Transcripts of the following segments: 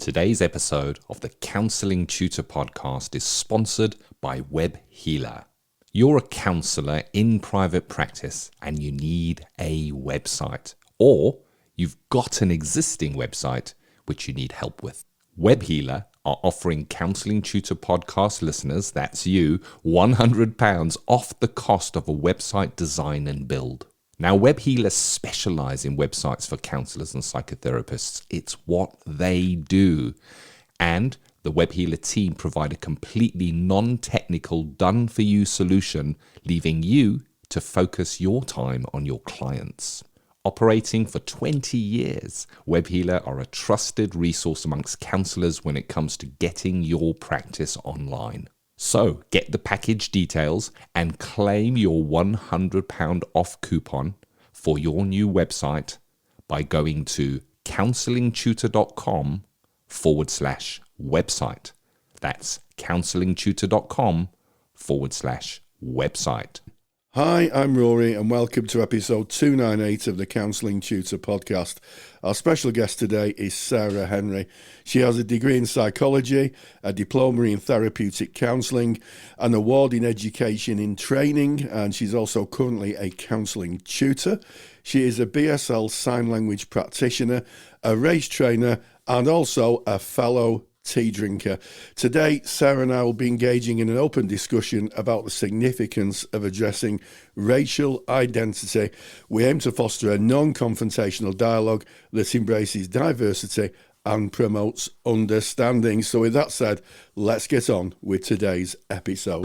Today's episode of the Counselling Tutor Podcast is sponsored by Web Healer. You're a counsellor in private practice and you need a website, or you've got an existing website which you need help with. Web Healer are offering Counselling Tutor Podcast listeners, that's you, £100 off the cost of a website design and build. Now, Web Healers specialise in websites for counsellors and psychotherapists. It's what they do. And the Web Healer team provide a completely non-technical, done-for-you solution, leaving you to focus your time on your clients. Operating for 20 years, Web Healer are a trusted resource amongst counsellors when it comes to getting your practice online. So get the package details and claim your £100 off coupon for your new website by going to counsellingtutor.com/website. That's counsellingtutor.com/website. Hi, I'm Rory and welcome to episode 298 of the Counselling Tutor Podcast. Our special guest today is Sarah Henry. She has a degree in psychology, a diploma in therapeutic counselling, an award in education in training, and she's also currently a counselling tutor. She is a BSL sign language practitioner, a race trainer, and also a fellow tea drinker. Today, Sarah and I will be engaging in an open discussion about the significance of addressing racial identity. We aim to foster a non-confrontational dialogue that embraces diversity and promotes understanding. So with that said, let's get on with today's episode.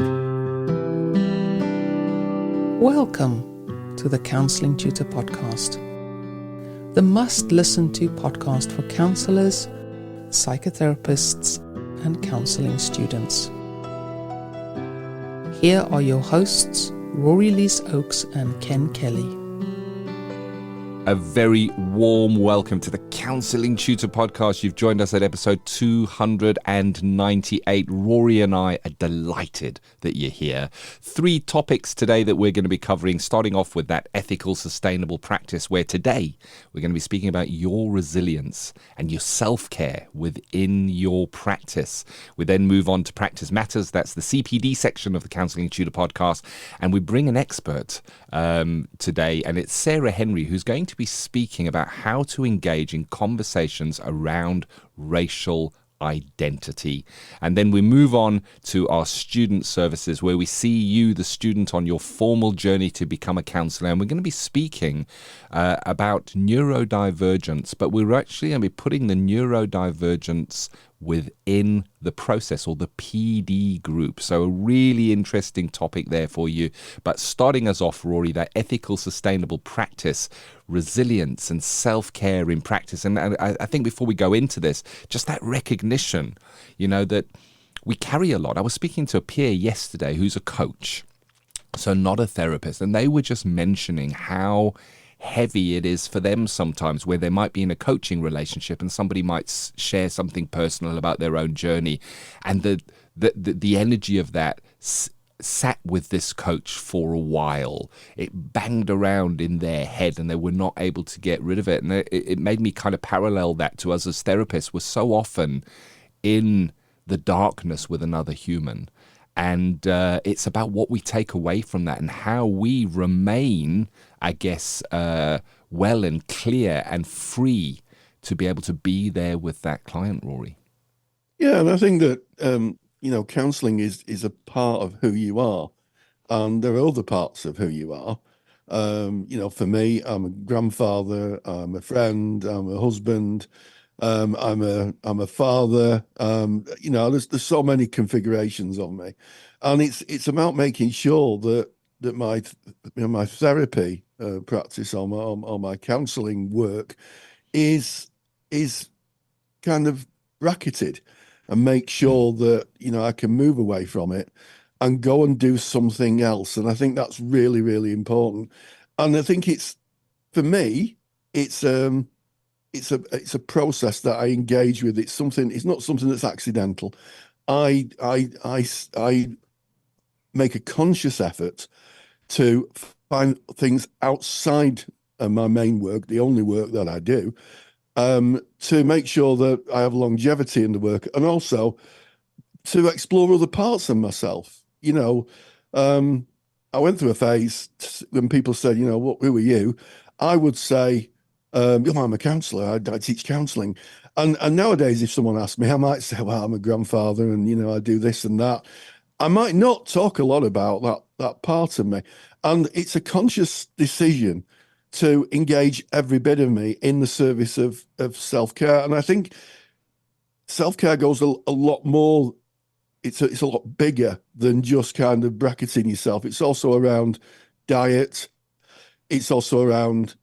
Welcome to the Counselling Tutor Podcast, the must-listen-to podcast for counsellors, psychotherapists, and counselling students. Here are your hosts, Rory Oakes and Ken Kelly. A very warm welcome to the Counselling Tutor Podcast. You've joined us at episode 298. Rory and I are delighted that you're here. 3 topics today that we're going to be covering, starting off with that ethical, sustainable practice, where today we're going to be speaking about your resilience and your self-care within your practice. We then move on to Practice Matters. That's the CPD section of the Counselling Tutor Podcast. And we bring an expert today, and it's Sarah Henry, who's going to be speaking about how to engage in conversations around racial identity. And then we move on to our student services, where we see you, the student, on your formal journey to become a counsellor. And we're going to be speaking about neurodivergence, but we're actually going to be putting the neurodivergence within the process, or the PD group. So a really interesting topic there for you. But starting us off, Rory, that ethical, sustainable practice, resilience and self-care in practice. And I think before we go into this, just that recognition, that we carry a lot. I was speaking to a peer yesterday who's a coach, so not a therapist, and they were just mentioning how heavy it is for them sometimes, where they might be in a coaching relationship and somebody might share something personal about their own journey, and the energy of that sat with this coach for a while. It banged around in their head and they were not able to get rid of it. And it made me kind of parallel that to us as therapists. We're so often in the darkness with another human, and it's about what we take away from that and how we remain, I guess, well and clear and free to be able to be there with that client, Rory. Yeah, and I think that counselling is a part of who you are, and there are other parts of who you are. For me, I'm a grandfather, I'm a friend, I'm a husband, I'm a father. There's so many configurations of me, and it's about making sure that my therapy practice or my counselling work is kind of bracketed, and make sure that I can move away from it and go and do something else. And I think that's really, really important. And I think for me, it's a process that I engage with. It's not something that's accidental. I make a conscious effort to find things outside of my main work, the only work that I do, to make sure that I have longevity in the work, and also to explore other parts of myself. I went through a phase when people said, who are you? I would say, I'm a counsellor. I teach counselling. And nowadays, if someone asks me, I might say, well, I'm a grandfather and, I do this and that. I might not talk a lot about that part of me. And it's a conscious decision to engage every bit of me in the service of self-care. And I think self-care goes a lot more, it's a lot bigger than just kind of bracketing yourself. It's also around diet. It's also around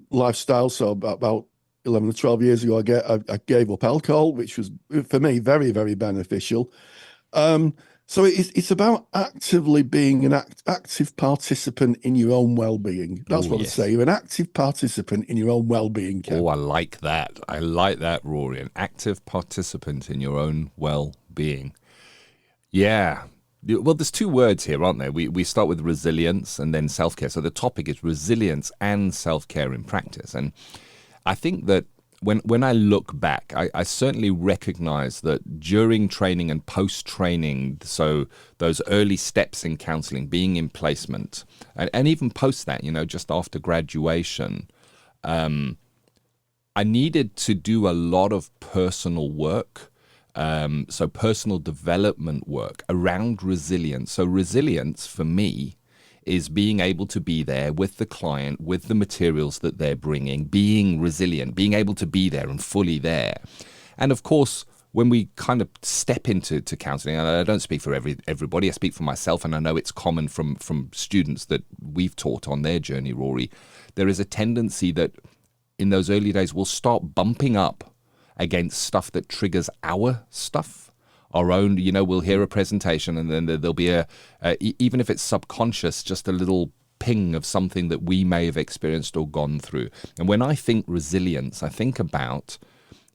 lifestyle. So about 11 or 12 years ago, I gave up alcohol, which was, for me, very, very beneficial. So it's about actively being an active participant in your own well-being. That's what I'd say. You're an active participant in your own well-being, Ken. Oh, I like that. I like that, Rory. An active participant in your own well-being. Yeah. Well, there's two words here, aren't there? We start with resilience and then self-care. So the topic is resilience and self-care in practice. And I think that when I look back, I certainly recognize that during training and post-training, so those early steps in counseling, being in placement, and even post that, just after graduation, I needed to do a lot of personal work. So personal development work around resilience. So resilience for me is being able to be there with the client, with the materials that they're bringing, being resilient, being able to be there and fully there. And of course, when we kind of step into counseling, and I don't speak for everybody, I speak for myself, and I know it's common from students that we've taught on their journey, Rory, there is a tendency that in those early days we'll start bumping up against stuff that triggers our stuff, our own, we'll hear a presentation and then there'll be even if it's subconscious, just a little ping of something that we may have experienced or gone through. And when I think resilience, I think about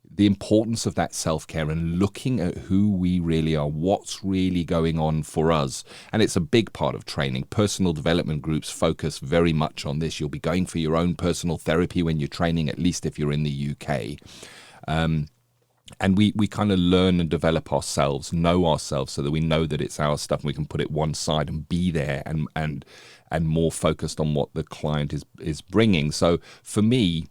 the importance of that self-care and looking at who we really are, what's really going on for us. And it's a big part of training. Personal development groups focus very much on this. You'll be going for your own personal therapy when you're training, at least if you're in the UK. And we kind of learn and develop ourselves, know ourselves, so that we know that it's our stuff and we can put it one side and be there and more focused on what the client is bringing. So for me,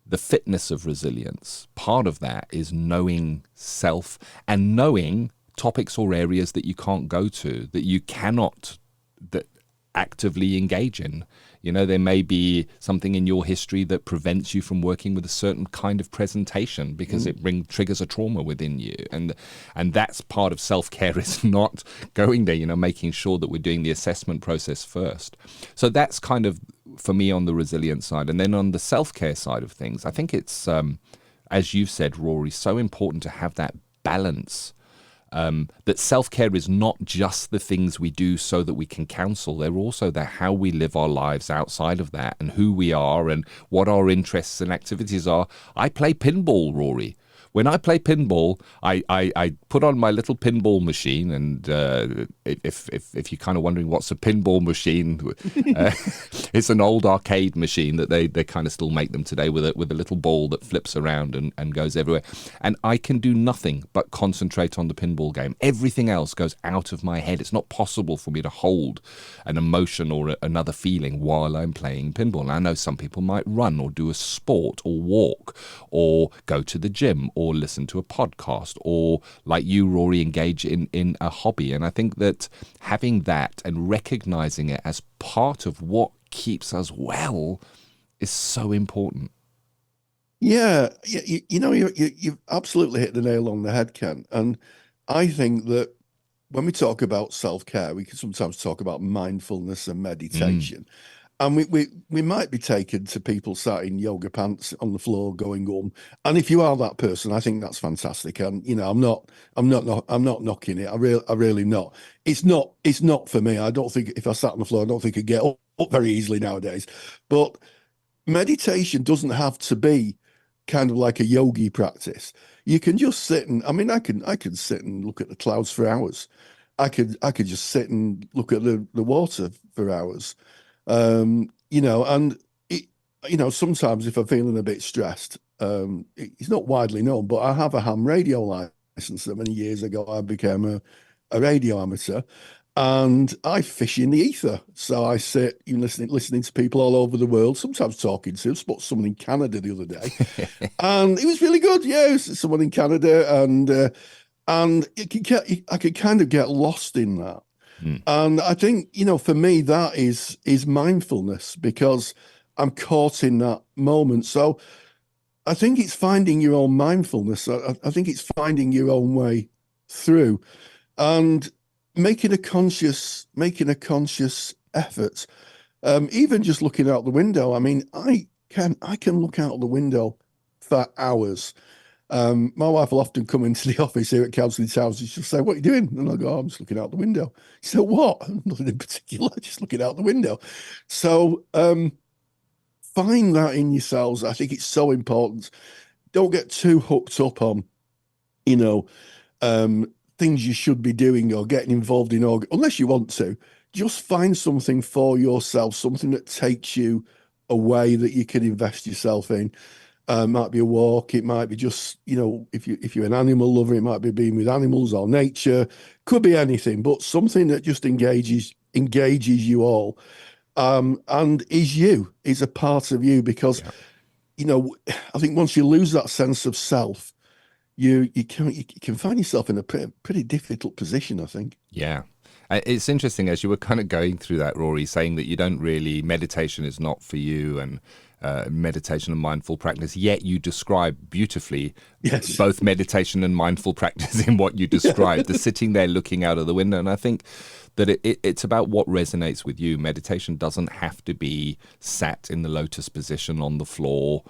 the fitness of resilience, part of that is knowing self and knowing topics or areas that you can't go to, that you cannot actively engage in. There may be something in your history that prevents you from working with a certain kind of presentation because it triggers a trauma within you. And that's part of self-care, is not going there, making sure that we're doing the assessment process first. So that's kind of, for me, on the resilience side. And then on the self-care side of things, I think it's, as you've said, Rory, so important to have that balance. That self-care is not just the things we do so that we can counsel. They're also how we live our lives outside of that and who we are and what our interests and activities are. I play pinball, Rory. When I play pinball, I put on my little pinball machine, and if you're kind of wondering what's a pinball machine, it's an old arcade machine that they kind of still make them today with a little ball that flips around and goes everywhere. And I can do nothing but concentrate on the pinball game. Everything else goes out of my head. It's not possible for me to hold an emotion or another feeling while I'm playing pinball. And I know some people might run or do a sport or walk or go to the gym or listen to a podcast, or like you, Rory, engage in a hobby. And I think that having that and recognizing it as part of what keeps us well is so important. Yeah, you've absolutely hit the nail on the head, Ken. And I think that when we talk about self-care, we can sometimes talk about mindfulness and meditation. And we might be taken to people sat in yoga pants on the floor going on. And if you are that person, I think that's fantastic. And I'm not knocking it. I really not. It's not for me. I don't think if I sat on the floor, I don't think I'd get up very easily nowadays. But meditation doesn't have to be kind of like a yogi practice. You can just sit and, I could sit and look at the clouds for hours. I could just sit and look at the water for hours. And sometimes if I'm feeling a bit stressed, it's not widely known, but I have a ham radio license that many years ago I became a radio amateur. And I fish in the ether. So I sit, listening to people all over the world, sometimes talking to. I spoke to someone in Canada the other day. And it was really good. Yeah, it was someone in Canada. And I could kind of get lost in that. And I think, for me, that is mindfulness, because I'm caught in that moment. So I think it's finding your own mindfulness. I think it's finding your own way through. And making a conscious effort, even just looking out the window. I mean, I can look out the window for hours. My wife will often come into the office here at Counselling Tutor. She'll say, "What are you doing?" And I'll go, "I'm just looking out the window." She said, "What?" "Nothing in particular, just looking out the window." So find that in yourselves. I think it's so important. Don't get too hooked up on, things you should be doing or getting involved in, or unless you want to. Just find something for yourself, something that takes you away, that you can invest yourself in. It might be a walk, it might be just, if you're an animal lover, it might be being with animals or nature, could be anything, but something that just engages you all, and is a part of you, because I think once you lose that sense of self, you can find yourself in a pretty difficult position, I think. Yeah. It's interesting, as you were kind of going through that, Rory, saying that meditation is not for you, and meditation and mindful practice, yet you describe beautifully both meditation and mindful practice in what you described, the sitting there looking out of the window. And I think that it's about what resonates with you. Meditation doesn't have to be sat in the lotus position on the floor,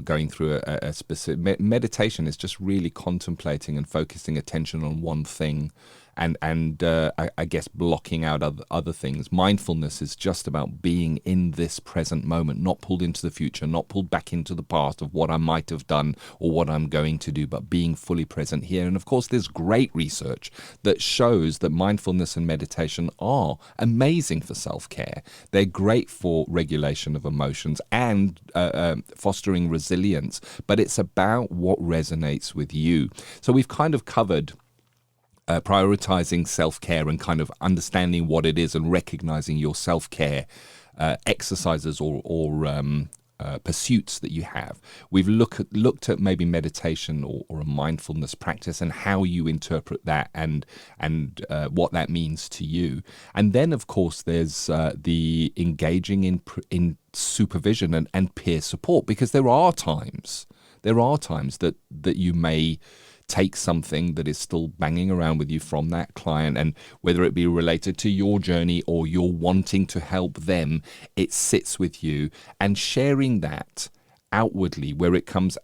going through a specific meditation is just really contemplating and focusing attention on one thing, and I guess blocking out other things. Mindfulness is just about being in this present moment, not pulled into the future, not pulled back into the past of what I might have done or what I'm going to do, but being fully present here. And of course, there's great research that shows that mindfulness and meditation are amazing for self-care. They're great for regulation of emotions and fostering resilience, but it's about what resonates with you. So we've kind of covered prioritizing self-care and kind of understanding what it is and recognizing your self-care exercises or pursuits that you have. We've looked at maybe meditation or a mindfulness practice and how you interpret that and what that means to you. And then, of course, there's the engaging in supervision and peer support, because there are times that you may take something that is still banging around with you from that client, and whether it be related to your journey or you're wanting to help them, it sits with you, and sharing that outwardly, where it comes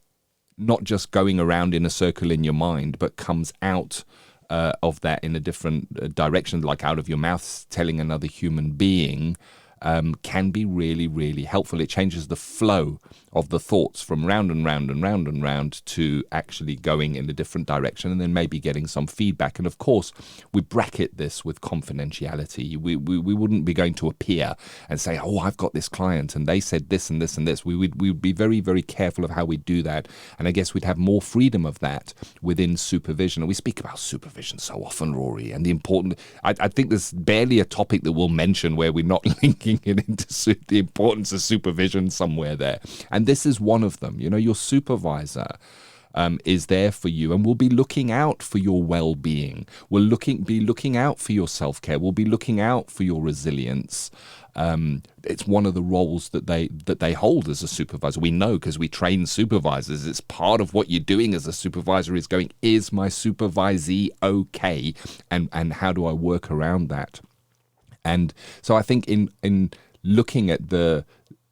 not just going around in a circle in your mind, but comes out of that in a different direction, like out of your mouth, telling another human being, can be really, really helpful. It changes the flow of the thoughts from round and round and round and round to actually going in a different direction, and then maybe getting some feedback. And of course, we bracket this with confidentiality. We wouldn't be going to a peer and say, "Oh, I've got this client and they said this and this and this." We would be very, very careful of how we do that. And I guess we'd have more freedom of that within supervision. And we speak about supervision so often, Rory, and the important. I think there's barely a topic that we'll mention where we're not linking it into the importance of supervision somewhere there. And this is one of them. Your supervisor is there for you and will be looking out for your well-being. Will be looking out for your self-care. Will be looking out for your resilience. It's one of the roles that they hold as a supervisor. We know, because we train supervisors. It's part of what you're doing as a supervisor is going, is my supervisee okay? And how do I work around that? And so I think in looking at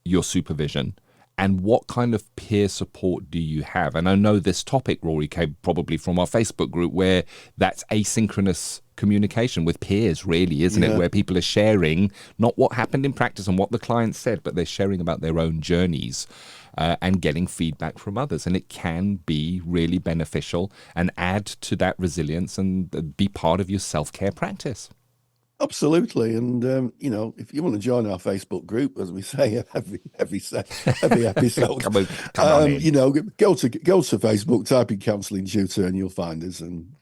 your supervision and what kind of peer support do you have? And I know this topic, Rory, came probably from our Facebook group, where that's asynchronous communication with peers, really, isn't it? Where people are sharing not what happened in practice and what the client said, but they're sharing about their own journeys and getting feedback from others. And it can be really beneficial and add to that resilience and be part of your self-care practice. Absolutely, and if you want to join our Facebook group, as we say every episode, come on in. go to Facebook, type in Counselling Tutor, and you'll find us and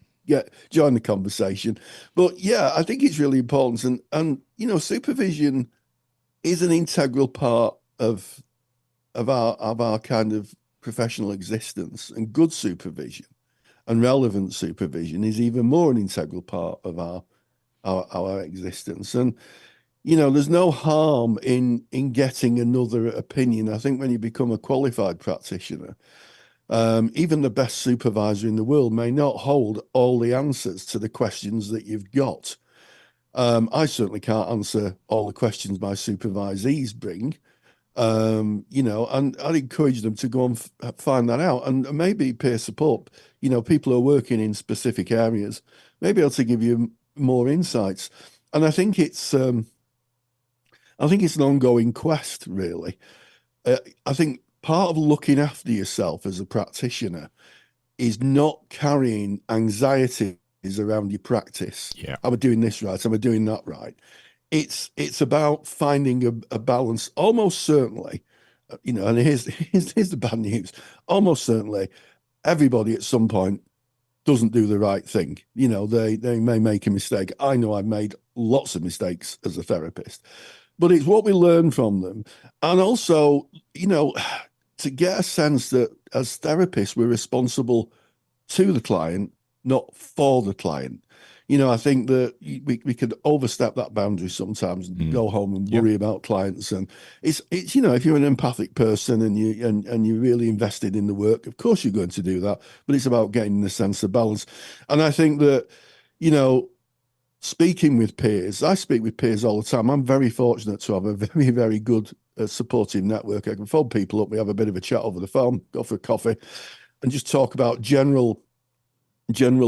join the conversation. But yeah, I think it's really important, and supervision is an integral part of our kind of professional existence, and good supervision and relevant supervision is even more an integral part of our existence. And there's no harm in getting another opinion. I think when you become a qualified practitioner, even the best supervisor in the world may not hold all the answers to the questions that you've got. I certainly can't answer all the questions my supervisees bring, and I'd encourage them to go and find that out. And maybe peer support, people who are working in specific areas, may be able to give you more insights. And I think it's an ongoing quest, really. I think part of looking after yourself as a practitioner is not carrying anxieties around your practice. Yeah. Am I doing this right? Am I doing that right? It's about finding a balance. Almost certainly, and here's the bad news. Almost certainly, everybody at some point doesn't do the right thing. They may make a mistake. I know I've made lots of mistakes as a therapist, but it's what we learn from them. And also, to get a sense that as therapists, we're responsible to the client, not for the client. I think that we could overstep that boundary sometimes and go home and worry about clients. And it's if you're an empathic person and you're really invested in the work, of course you're going to do that. But it's about getting the sense of balance. And I think that, speaking with peers, I speak with peers all the time. I'm very fortunate to have a very, very good supportive network. I can phone people up. We have a bit of a chat over the phone, go for a coffee, and just talk about general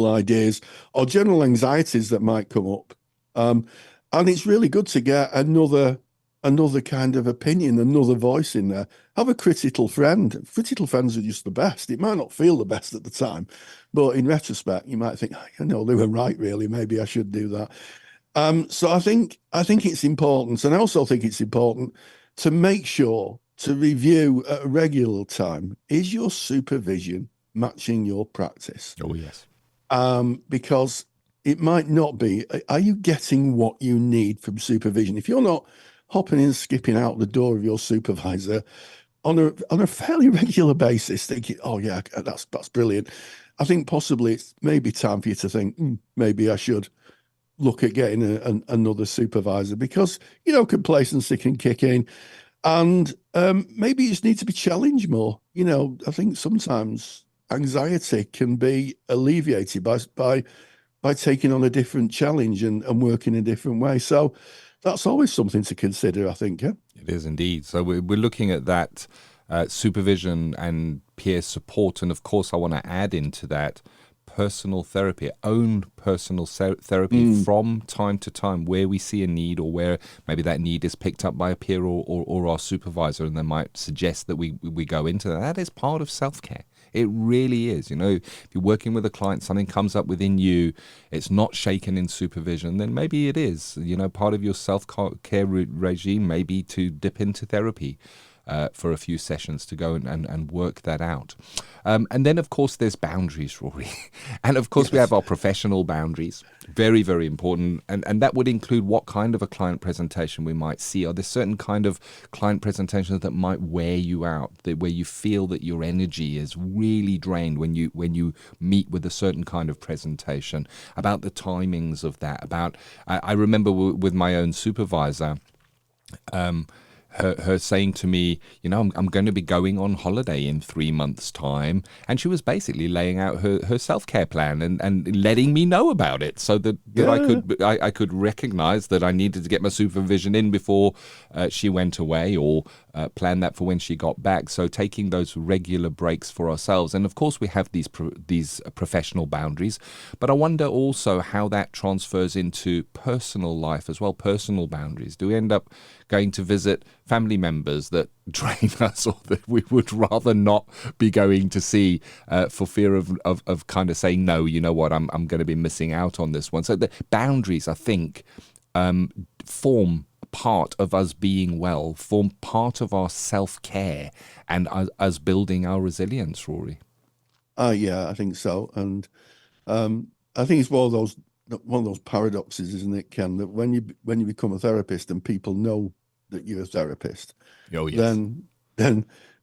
ideas or general anxieties that might come up. And it's really good to get another kind of opinion, another voice in there. Have a critical friend. Critical friends are just the best. It might not feel the best at the time, but in retrospect, you might think, they were right, really. Maybe I should do that. So I think it's important. And I also think it's important to make sure to review at a regular time, is your supervision matching your practice? Oh, yes. Because it might not be. Are you getting what you need from supervision? If you're not hopping and skipping out the door of your supervisor on a fairly regular basis, thinking, oh yeah, that's brilliant, I think possibly it's maybe time for you to think, maybe I should look at getting another supervisor, because complacency can kick in, and maybe you just need to be challenged more. I think sometimes anxiety can be alleviated by taking on a different challenge and working a different way. So that's always something to consider, I think. Yeah? It is indeed. So we're looking at that supervision and peer support. And of course, I want to add into that personal therapy, own personal therapy from time to time, where we see a need or where maybe that need is picked up by a peer or our supervisor, and they might suggest that we go into that. That is part of self-care. It really is. If you're working with a client, something comes up within you, it's not shaken in supervision, then maybe it is. Part of your self-care regime may be to dip into therapy for a few sessions to go and work that out. And then, of course, there's boundaries, Rory. And, of course, we have our professional boundaries. Very, very important. And that would include what kind of a client presentation we might see. Are there certain kind of client presentations that might wear you out, where you feel that your energy is really drained when you meet with a certain kind of presentation? About the timings of that. I remember with my own supervisor, her saying to me, I'm going to be going on holiday in 3 months' time. And she was basically laying out her self-care plan and letting me know about it, so that I could recognize that I needed to get my supervision in before she went away, or plan that for when she got back. So taking those regular breaks for ourselves. And of course, we have these professional boundaries. But I wonder also how that transfers into personal life as well, personal boundaries. Do we end up going to visit family members that drain us, or that we would rather not be going to see for fear of kind of saying, no, you know what, I'm going to be missing out on this one? So the boundaries, I think, form part of us being well, form part of our self-care and us building our resilience, Rory? Yeah, I think so. And I think it's one of those paradoxes, isn't it, Ken, that when you become a therapist and people know that you're a therapist, Oh, yes.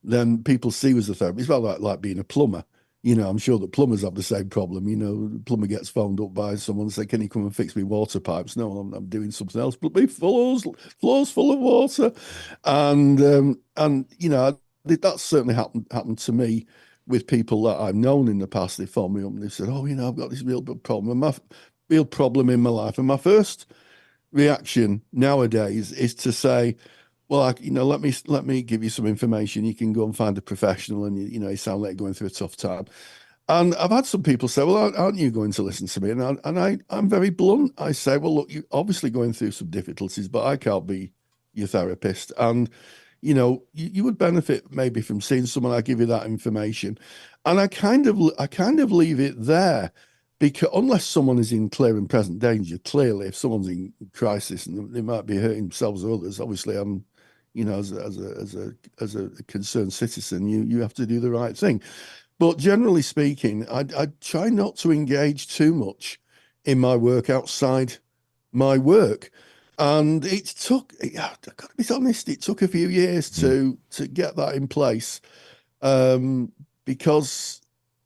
then people see you as a therapist. It's about like being a plumber. I'm sure that plumbers have the same problem. The plumber gets phoned up by someone and say, "Can you come and fix me water pipes?" No, I'm doing something else. But me floors full of water, and that's certainly happened to me with people that I've known in the past. They phone me up and they said, "Oh, I've got this real big problem, real problem in my life." And my first reaction nowadays is to say, well, let me give you some information. You can go and find a professional, and you sound like you're going through a tough time. And I've had some people say, well, aren't you going to listen to me? And I'm very blunt. I say, well, look, you're obviously going through some difficulties, but I can't be your therapist. And you would benefit maybe from seeing someone. I give you that information, and I kind of leave it there. Because unless someone is in clear and present danger, clearly, if someone's in crisis and they might be hurting themselves or others, obviously, as a concerned citizen, you have to do the right thing. But generally speaking, I try not to engage too much in my work outside my work, and I've got to be honest, it took a few years to get that in place, because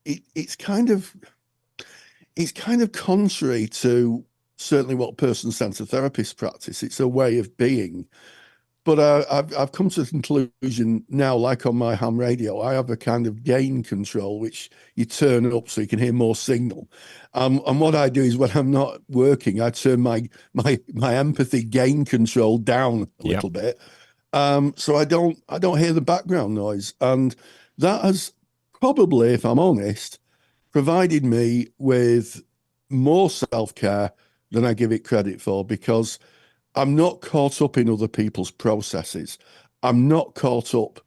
it's kind of contrary to certainly what person-centered therapists practice. It's a way of being. But I've come to the conclusion now, like on my ham radio, I have a kind of gain control, which you turn up so you can hear more signal. And what I do is when I'm not working, I turn my empathy gain control down a little bit, so I don't hear the background noise. And that has probably, if I'm honest, provided me with more self-care than I give it credit for, because I'm not caught up in other people's processes. I'm not caught up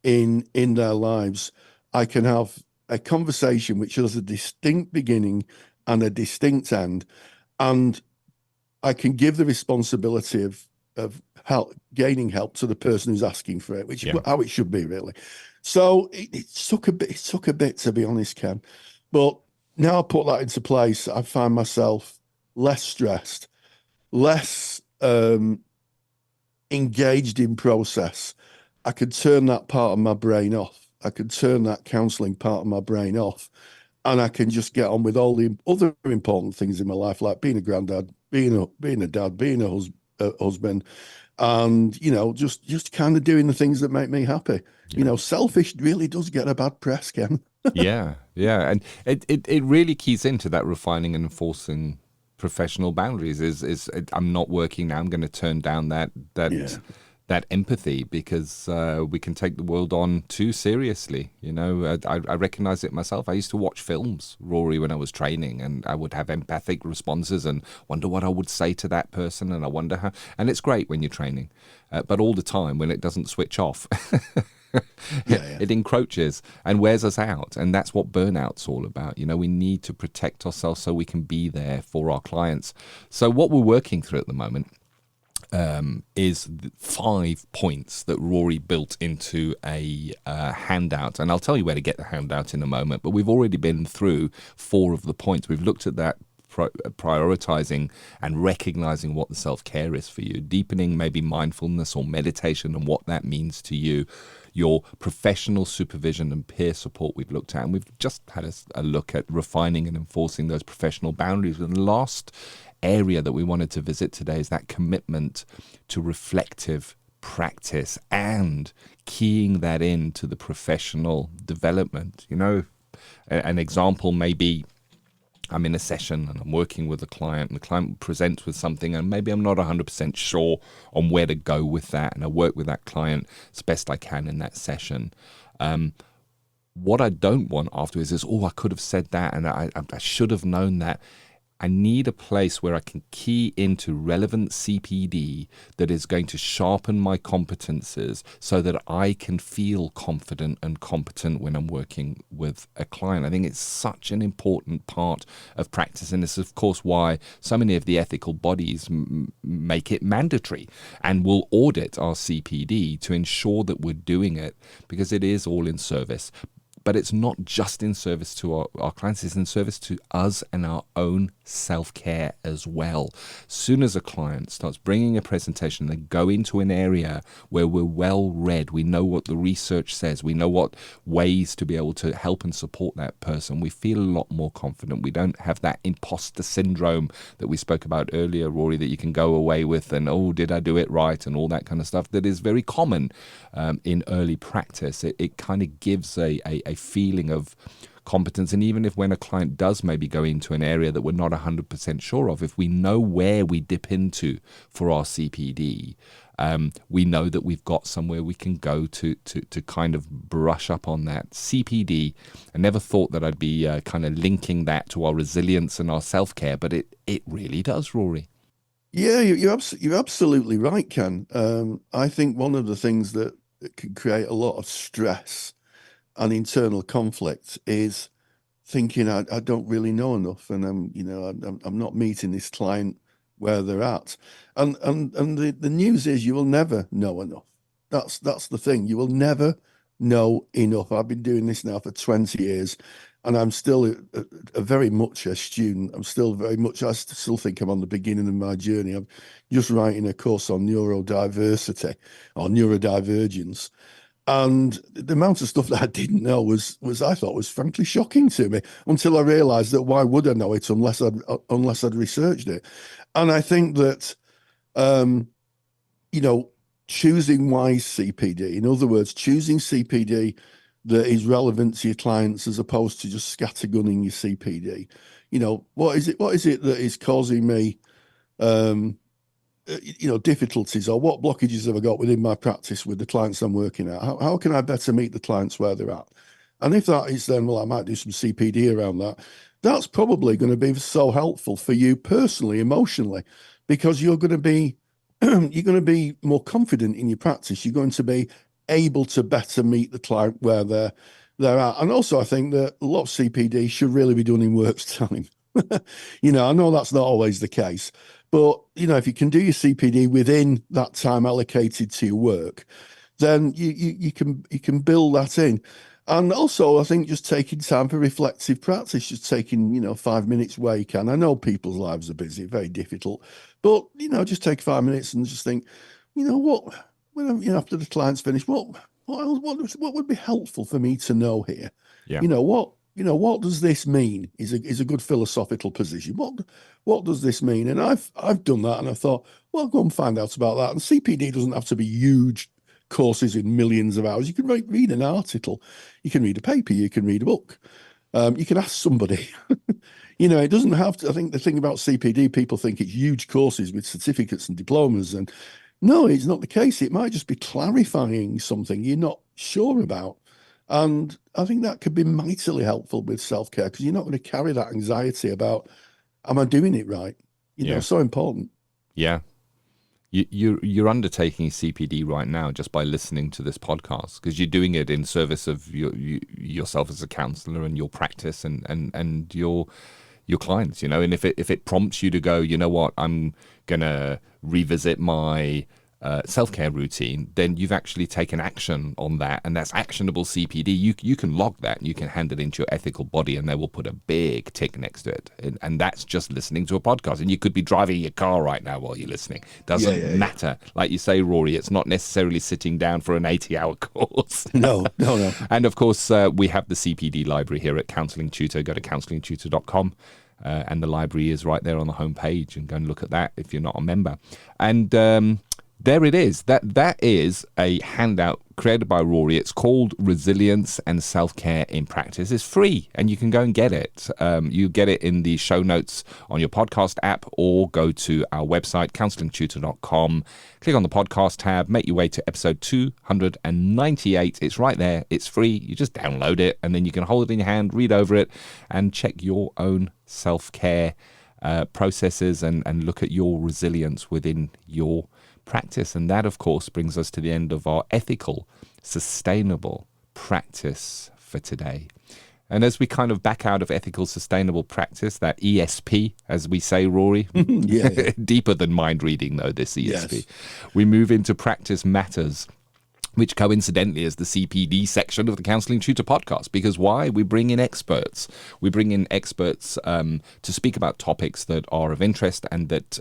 in their lives. I can have a conversation which has a distinct beginning and a distinct end, and I can give the responsibility of gaining help to the person who's asking for it, which is how it should be, really. So it took a bit, to be honest, Ken. But now I put that into place, I find myself less stressed, less engaged in process. I could turn that part of my brain off. I could turn that counselling part of my brain off, and I can just get on with all the other important things in my life, like being a granddad, being a dad, being a husband, and just kind of doing the things that make me happy. Selfish really does get a bad press, Ken. Yeah, and it really keys into that refining and enforcing professional boundaries. Is I'm not working now, I'm going to turn down that empathy, because we can take the world on too seriously. I recognize it myself. I used to watch films, Rory, when I was training, and I would have empathic responses and wonder what I would say to that person, and I wonder how. And it's great when you're training, but all the time when it doesn't switch off. It encroaches and wears us out, and that's what burnout's all about. We need to protect ourselves so we can be there for our clients. So what we're working through at the moment is 5 points that Rory built into a handout, and I'll tell you where to get the handout in a moment. But we've already been through 4 of the points. We've looked at that prioritizing and recognizing what the self-care is for you, deepening maybe mindfulness or meditation and what that means to you, your professional supervision and peer support we've looked at, and we've just had a look at refining and enforcing those professional boundaries. And the last area that we wanted to visit today is that commitment to reflective practice and keying that into the professional development. An example may be, I'm in a session and I'm working with a client, and the client presents with something and maybe I'm not 100% sure on where to go with that, and I work with that client as best I can in that session. What I don't want afterwards is, I could have said that and I should have known that. I need a place where I can key into relevant CPD that is going to sharpen my competences so that I can feel confident and competent when I'm working with a client. I think it's such an important part of practice, and this is, of course, why so many of the ethical bodies make it mandatory and will audit our CPD to ensure that we're doing it, because it is all in service. But it's not just in service to our clients, it's in service to us and our own self-care as well. Soon as a client starts bringing a presentation, they go into an area where we're well read, we know what the research says, we know what ways to be able to help and support that person, we feel a lot more confident. We don't have that imposter syndrome that we spoke about earlier, Rory, that you can go away with and, oh, did I do it right, and all that kind of stuff that is very common in early practice. It kind of gives a feeling of competence. And even if when a client does maybe go into an area that we're not 100% sure of, if we know where we dip into for our CPD, we know that we've got somewhere we can go to kind of brush up on that. CPD, I never thought that I'd be kind of linking that to our resilience and our self-care, but it really does, Rory. Yeah, you're absolutely right, Ken. I think one of the things that can create a lot of stress and internal conflict is thinking I don't really know enough, and I'm not meeting this client where they're at. And the news is you will never know enough. That's the thing. You will never know enough. I've been doing this now for 20 years, and I'm still a very much a student. I still think I'm on the beginning of my journey. I'm just writing a course on neurodiversity or neurodivergence. And the amount of stuff that I didn't know was I thought was frankly shocking to me, until I realized that why would I know it unless I'd researched it. And I think that, choosing wise CPD, in other words, choosing CPD that is relevant to your clients as opposed to just scattergunning your CPD. What is it that is causing me, difficulties, or what blockages have I got within my practice with the clients I'm working at? How can I better meet the clients where they're at? And if that is then, well, I might do some CPD around that. That's probably going to be so helpful for you personally, emotionally, because you're going to be more confident in your practice. You're going to be able to better meet the client where they're at. And also, I think that a lot of CPD should really be done in work's time. I know that's not always the case, but if you can do your CPD within that time allocated to your work, then you can build that in. And also, I think just taking time for reflective practice, just taking 5 minutes where you can. I know people's lives are busy, very difficult, but just take 5 minutes and just think, what when after the client's finished, what would be helpful for me to know here? Yeah. What does this mean? Is a good philosophical position. What does this mean? And I've done that, and I thought, well, I'll go and find out about that. And CPD doesn't have to be huge courses in millions of hours. You can read an article, you can read a paper, you can read a book, you can ask somebody. It doesn't have to. I think the thing about CPD, people think it's huge courses with certificates and diplomas, and no, it's not the case. It might just be clarifying something you're not sure about. And I think that could be mightily helpful with self-care, because you're not going to carry that anxiety about, am I doing it right? So important. Yeah. You're undertaking CPD right now just by listening to this podcast, because you're doing it in service of yourself as a counsellor and your practice and your clients, and if it prompts you to go, you know what, I'm going to revisit my self-care routine, then you've actually taken action on that, and that's actionable CPD. You can log that and you can hand it into your ethical body, and they will put a big tick next to it, and that's just listening to a podcast. And you could be driving your car right now while you're listening. Doesn't matter. Like you say, Rory, it's not necessarily sitting down for an 80-hour course. No. And of course, we have the CPD library here at Counselling Tutor. Go to counsellingtutor.com. And the library is right there on the homepage, and go and look at that if you're not a member. And there it is. That is a handout created by Rory. It's called Resilience and Self-Care in Practice. It's free, and you can go and get it. You get it in the show notes on your podcast app, or go to our website, counsellingtutor.com. Click on the podcast tab, make your way to episode 298. It's right there. It's free. You just download it, and then you can hold it in your hand, read over it, and check your own self-care processes and look at your resilience within your practice. And that, of course, brings us to the end of our ethical, sustainable practice for today. And as we kind of back out of ethical, sustainable practice, that ESP, as we say, Rory, Yeah. deeper than mind reading, though, this ESP, Yes. we move into practice matters, which coincidentally is the CPD section of the Counselling Tutor Podcast. Because why? We bring in experts. We bring in experts to speak about topics that are of interest and that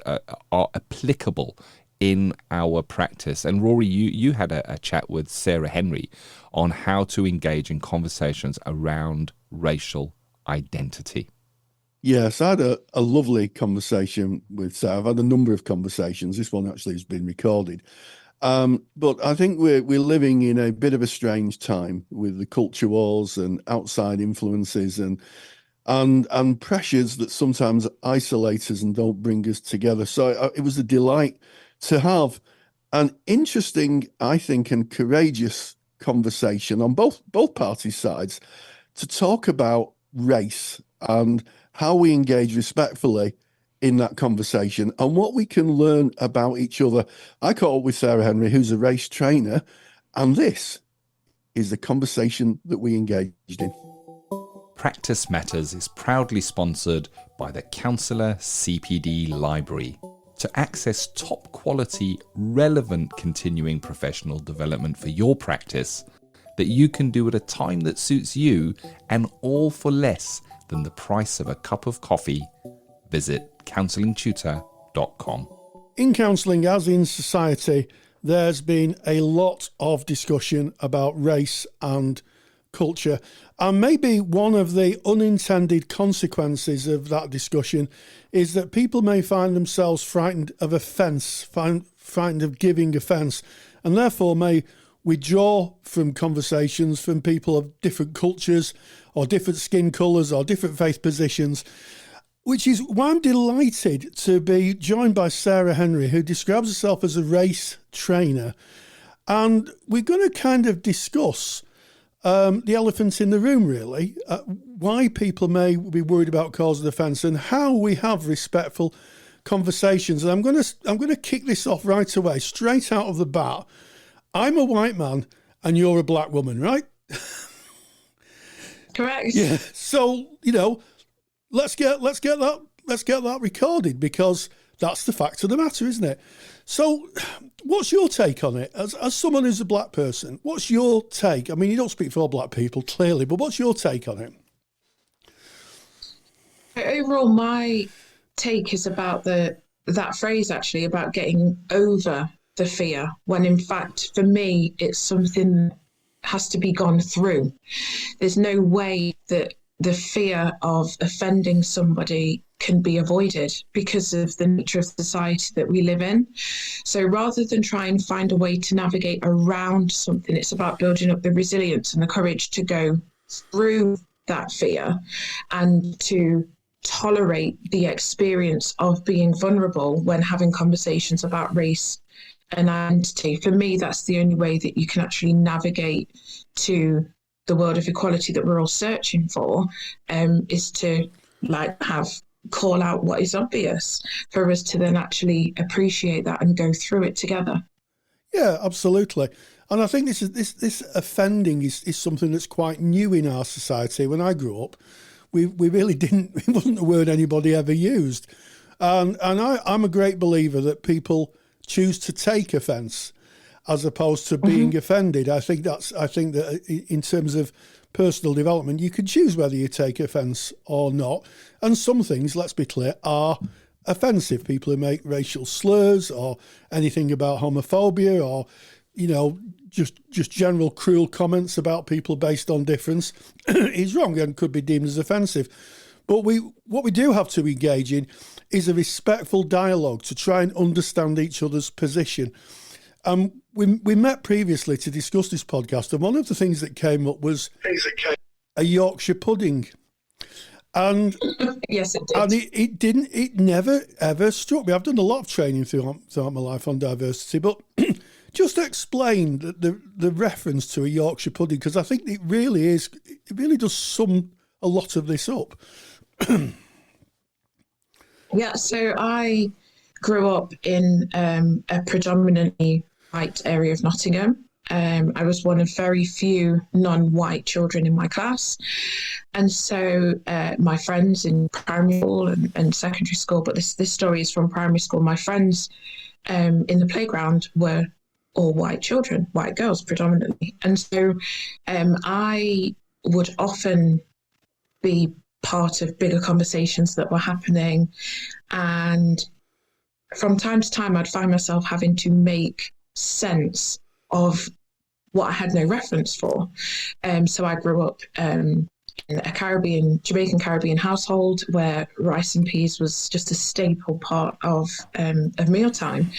are applicable in our practice. And Rory, you had a chat with Sarah Henry on how to engage in conversations around racial identity. Yes, I had a lovely conversation with Sarah. I've had a number of conversations. This one actually has been recorded. But I think we're living in a bit of a strange time with the culture wars and outside influences and pressures that sometimes isolate us and don't bring us together. So it was a delight to have an interesting, I think, and courageous conversation on both parties' sides to talk about race and how we engage respectfully in that conversation and what we can learn about each other. I caught up with Sarah Henry, who's a race trainer, and this is the conversation that we engaged in. Practice Matters is proudly sponsored by the Counsellor CPD Library. To access top quality, relevant continuing professional development for your practice that you can do at a time that suits you and all for less than the price of a cup of coffee, visit counsellingtutor.com. In counselling, as in society, there's been a lot of discussion about race and culture. And maybe one of the unintended consequences of that discussion is that people may find themselves frightened of offence, frightened of giving offence, and therefore may withdraw from conversations from people of different cultures or different skin colours or different faith positions, which is why I'm delighted to be joined by Sarah Henry, who describes herself as a race trainer. And we're going to kind of discuss the elephant in the room, really, why people may be worried about causing offence and how we have respectful conversations. And I'm going to kick this off right away, straight out of the bat. I'm a white man and you're a black woman, right? Correct. Yeah. So, let's get that recorded, because that's the fact of the matter, isn't it? So what's your take on it? As someone who's a black person, what's your take? I mean, you don't speak for all black people, clearly, but what's your take on it? Overall, my take is about that phrase, actually, about getting over the fear, when in fact, for me, it's something that has to be gone through. There's no way that the fear of offending somebody can be avoided because of the nature of society that we live in. So rather than try and find a way to navigate around something, it's about building up the resilience and the courage to go through that fear and to tolerate the experience of being vulnerable when having conversations about race and identity. For me, that's the only way that you can actually navigate to the world of equality that we're all searching for, is to call out what is obvious for us to then actually appreciate that and go through it together. Yeah, absolutely. And I think this offending is something that's quite new in our society. When I grew up, we really didn't, it wasn't a word anybody ever used. And I'm a great believer that people choose to take offence as opposed to being offended. I think that in terms of personal development, you can choose whether you take offence or not. And some things, let's be clear, are offensive. People who make racial slurs or anything about homophobia or, just general cruel comments about people based on difference is wrong and could be deemed as offensive. But what we do have to engage in is a respectful dialogue to try and understand each other's position. We met previously to discuss this podcast, and one of the things that came up was a Yorkshire pudding. And yes, it did. And it never ever struck me. I've done a lot of training throughout my life on diversity, but just explain the reference to a Yorkshire pudding, because I think it really does sum a lot of this up. Yeah, so I grew up in a predominantly white area of Nottingham. I was one of very few non-white children in my class. And so my friends in primary school and secondary school, but this story is from primary school, my friends in the playground were all white children, white girls predominantly. And so I would often be part of bigger conversations that were happening. And from time to time, I'd find myself having to make sense of what I had no reference for. So I grew up in a Jamaican Caribbean household where rice and peas was just a staple part of mealtime.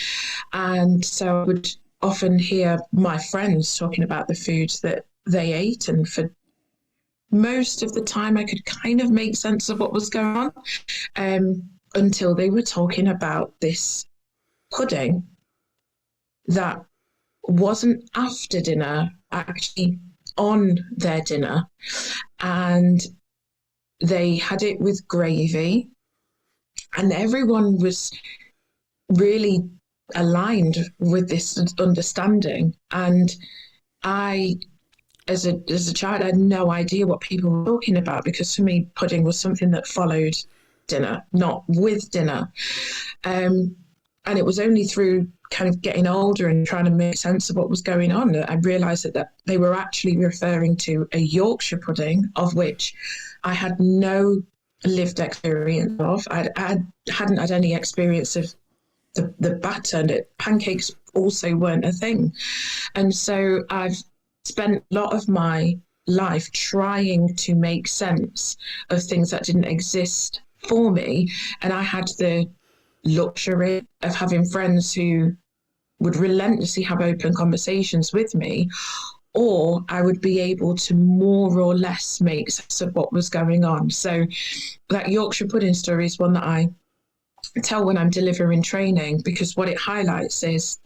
And so I would often hear my friends talking about the foods that they ate, and for most of the time I could kind of make sense of what was going on until they were talking about this pudding that wasn't after dinner, actually on their dinner, and they had it with gravy, and everyone was really aligned with this understanding. And I, as a child, I had no idea what people were talking about, because for me, pudding was something that followed dinner, not with dinner. And it was only through kind of getting older and trying to make sense of what was going on that I realised that they were actually referring to a Yorkshire pudding, of which I had no lived experience of. I hadn't had any experience of the batter, and pancakes also weren't a thing. And so I've spent a lot of my life trying to make sense of things that didn't exist for me. And I had the luxury of having friends who would relentlessly have open conversations with me, or I would be able to more or less make sense of what was going on. So that Yorkshire pudding story is one that I tell when I'm delivering training, because what it highlights is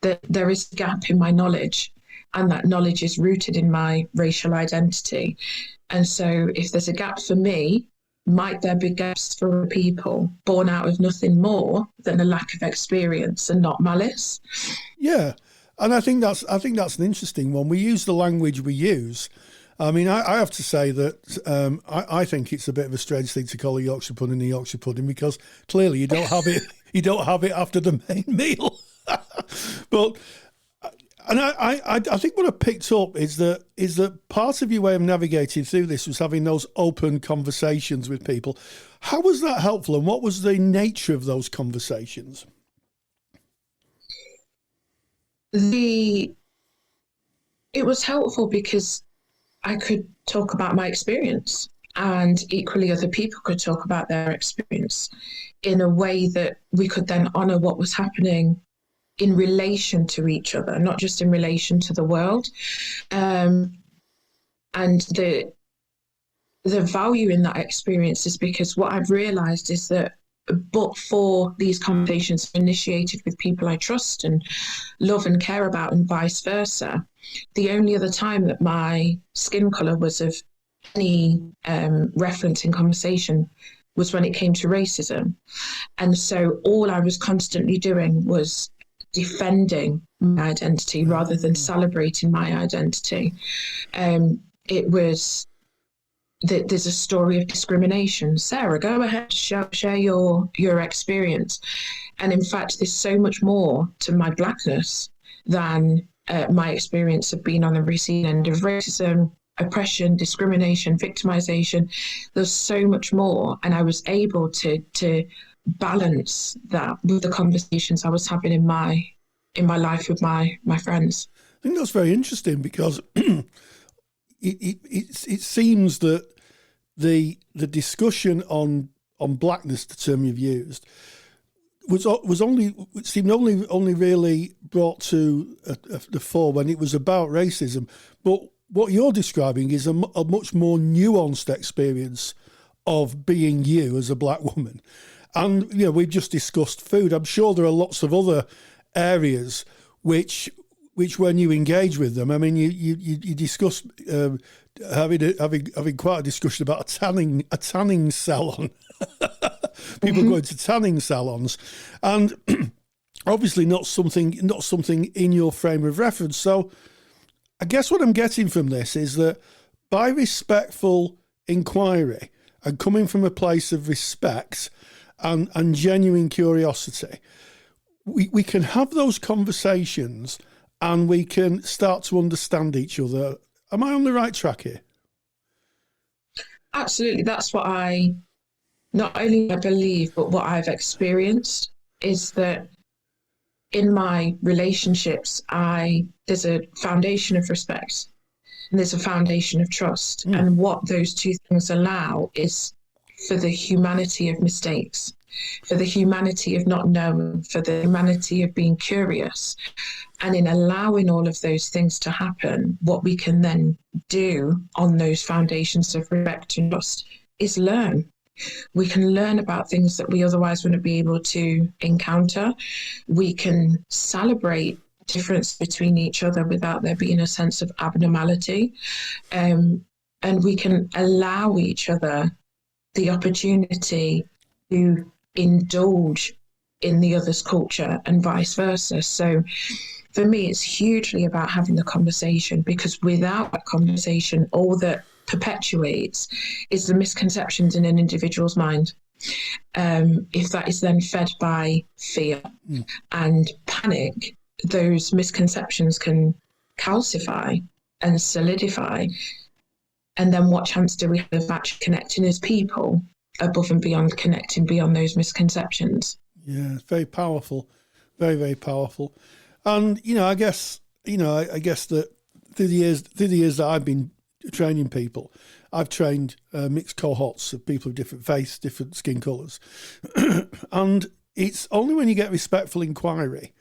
that there is a gap in my knowledge, and that knowledge is rooted in my racial identity. And so if there's a gap for me, might there be gaps for people born out of nothing more than a lack of experience and not malice? Yeah, and I think that's an interesting one. We use the language we use. I mean, I have to say that I think it's a bit of a strange thing to call a Yorkshire pudding a Yorkshire pudding, because clearly you don't have it. You don't have it after the main meal. But and I think what I picked up is that part of your way of navigating through this was having those open conversations with people. How was that helpful, and what was the nature of those conversations? It was helpful because I could talk about my experience, and equally other people could talk about their experience in a way that we could then honour what was happening in relation to each other, not just in relation to the world. And the value in that experience is because what I've realised is that but for these conversations initiated with people I trust and love and care about, and vice versa, the only other time that my skin colour was of any reference in conversation was when it came to racism. And so all I was constantly doing was defending my identity rather than celebrating my identity. It was that there's a story of discrimination. Sarah, go ahead, share your experience. And in fact, there's so much more to my blackness than my experience of being on the receiving end of racism, oppression, discrimination, victimization. There's so much more. And I was able to balance that with the conversations I was having in my life with my friends. I think that's very interesting, because it seems that the discussion on blackness, the term you've used, seemed only really brought to the fore when it was about racism. But what you're describing is a much more nuanced experience of being you as a black woman. And, you know, we've just discussed food. I'm sure there are lots of other areas which when you engage with them, I mean, you discuss having quite a discussion about a tanning salon. people going to tanning salons, and obviously not something in your frame of reference. So I guess what I'm getting from this is that by respectful inquiry and coming from a place of respect and genuine curiosity, we can have those conversations and we can start to understand each other. Am I on the right track here? Absolutely. That's what I not only I believe, but what I've experienced is that in my relationships, there's a foundation of respect and there's a foundation of trust. And what those two things allow is for the humanity of mistakes, for the humanity of not knowing, for the humanity of being curious. And in allowing all of those things to happen, what we can then do on those foundations of respect and trust is learn. We can learn about things that we otherwise wouldn't be able to encounter. We can celebrate difference between each other without there being a sense of abnormality. And we can allow each other the opportunity to indulge in the other's culture and vice versa. So for me, it's hugely about having the conversation, because without that conversation, all that perpetuates is the misconceptions in an individual's mind. If that is then fed by fear and panic, those misconceptions can calcify and solidify. And then what chance do we have of actually connecting as people above and beyond, connecting beyond those misconceptions? Yeah, it's very powerful, very, very powerful. And, I guess that through the years that I've been training people, I've trained mixed cohorts of people of different faiths, different skin colours. And it's only when you get respectful inquiry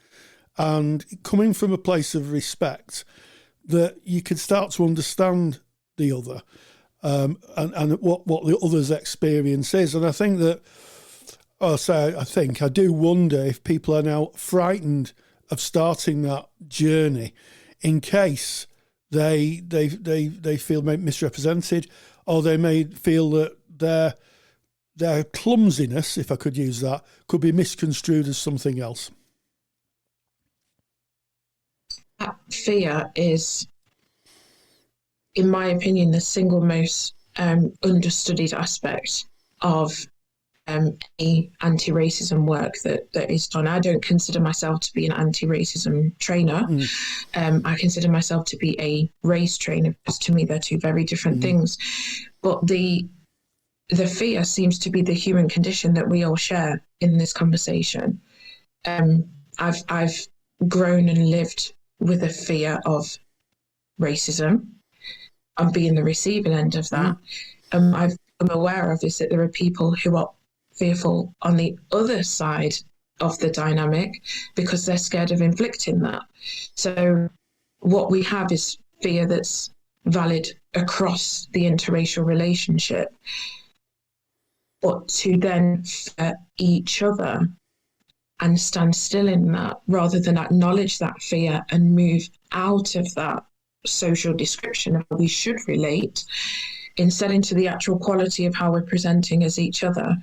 and coming from a place of respect that you can start to understand the other and what the other's experience is. And I think that, I do wonder if people are now frightened of starting that journey in case they feel misrepresented, or they may feel that their clumsiness, if I could use that, could be misconstrued as something else. That fear is, in my opinion, the single most understudied aspect of any anti-racism work that is done. I don't consider myself to be an anti-racism trainer. I consider myself to be a race trainer, because to me they're two very different things. But the fear seems to be the human condition that we all share in this conversation. I've grown and lived with a fear of racism. I'm being the receiving end of that. I've become aware of is that there are people who are fearful on the other side of the dynamic because they're scared of inflicting that. So what we have is fear that's valid across the interracial relationship, but to then fear each other and stand still in that rather than acknowledge that fear and move out of that social description of how we should relate, instead into the actual quality of how we're presenting as each other,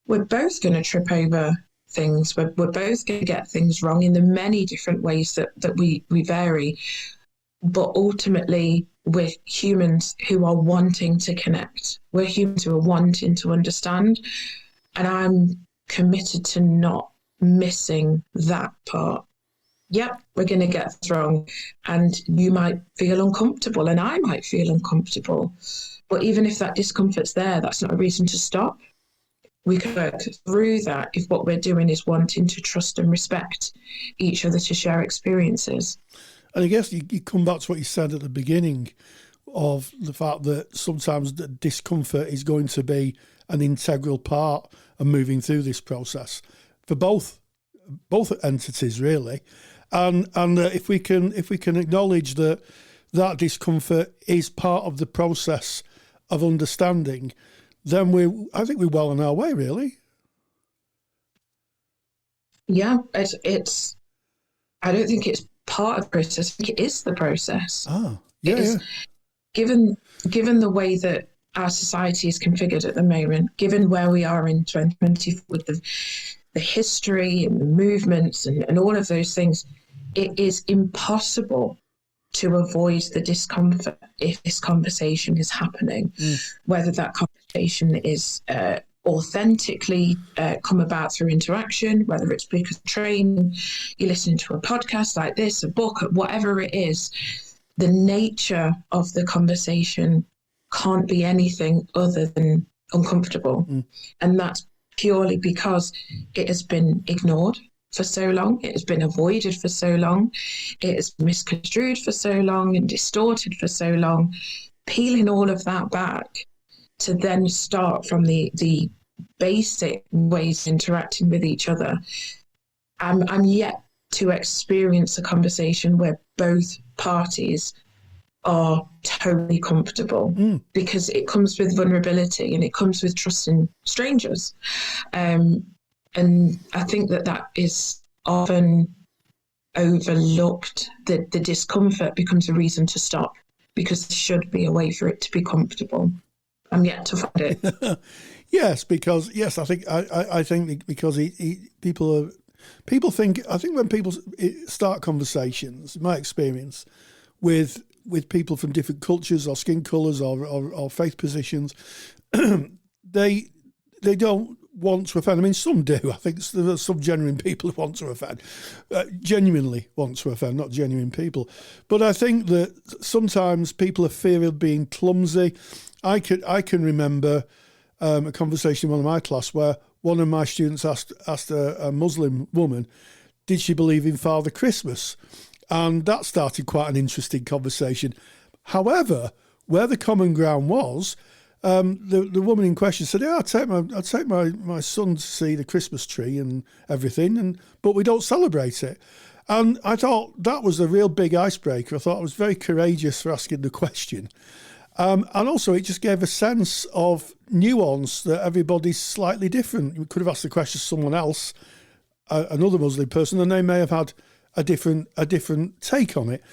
we're both going to trip over things. We're both going to get things wrong in the many different ways that we vary. But ultimately, we're humans who are wanting to connect. We're humans who are wanting to understand. And I'm committed to not missing that part. Yep, we're going to get this wrong. And you might feel uncomfortable and I might feel uncomfortable. But even if that discomfort's there, that's not a reason to stop. We can work through that if what we're doing is wanting to trust and respect each other to share experiences. And I guess you come back to what you said at the beginning of the fact that sometimes the discomfort is going to be an integral part of moving through this process for both entities, really. And if we can acknowledge that discomfort is part of the process of understanding, then I think we're well on our way, really. Yeah, it's. I don't think it's part of the process. I think it is the process. Oh, yeah. Given the way that our society is configured at the moment, given where we are in 2020 with the history and the movements and all of those things, it is impossible to avoid the discomfort if this conversation is happening, whether that conversation is authentically come about through interaction, whether it's because of training, you're listening to a podcast like this, a book, whatever it is. The nature of the conversation can't be anything other than uncomfortable. And that's purely because it has been ignored for so long, it has been avoided for so long, it has been misconstrued for so long and distorted for so long. Peeling all of that back to then start from the basic ways of interacting with each other, I'm yet to experience a conversation where both parties are totally comfortable, because it comes with vulnerability and it comes with trusting strangers. And I think that is often overlooked, that the discomfort becomes a reason to stop, because there should be a way for it to be comfortable. I'm yet to find it. Yes, I think because people think, I think when people start conversations, in my experience, with people from different cultures or skin colours or faith positions, they don't want to offend. I mean, some do. I think there are some genuine people who want to offend, genuinely want to offend, not genuine people. But I think that sometimes people are fear of being clumsy. I can remember a conversation in one of my class where one of my students asked a Muslim woman, did she believe in Father Christmas? And that started quite an interesting conversation. However, where the common ground was, the woman in question said, yeah, I'd take my son to see the Christmas tree and everything, but we don't celebrate it. And I thought that was a real big icebreaker. I thought I was very courageous for asking the question. And also it just gave a sense of nuance that everybody's slightly different. You could have asked the question to someone else, another Muslim person, and they may have had a different take on it.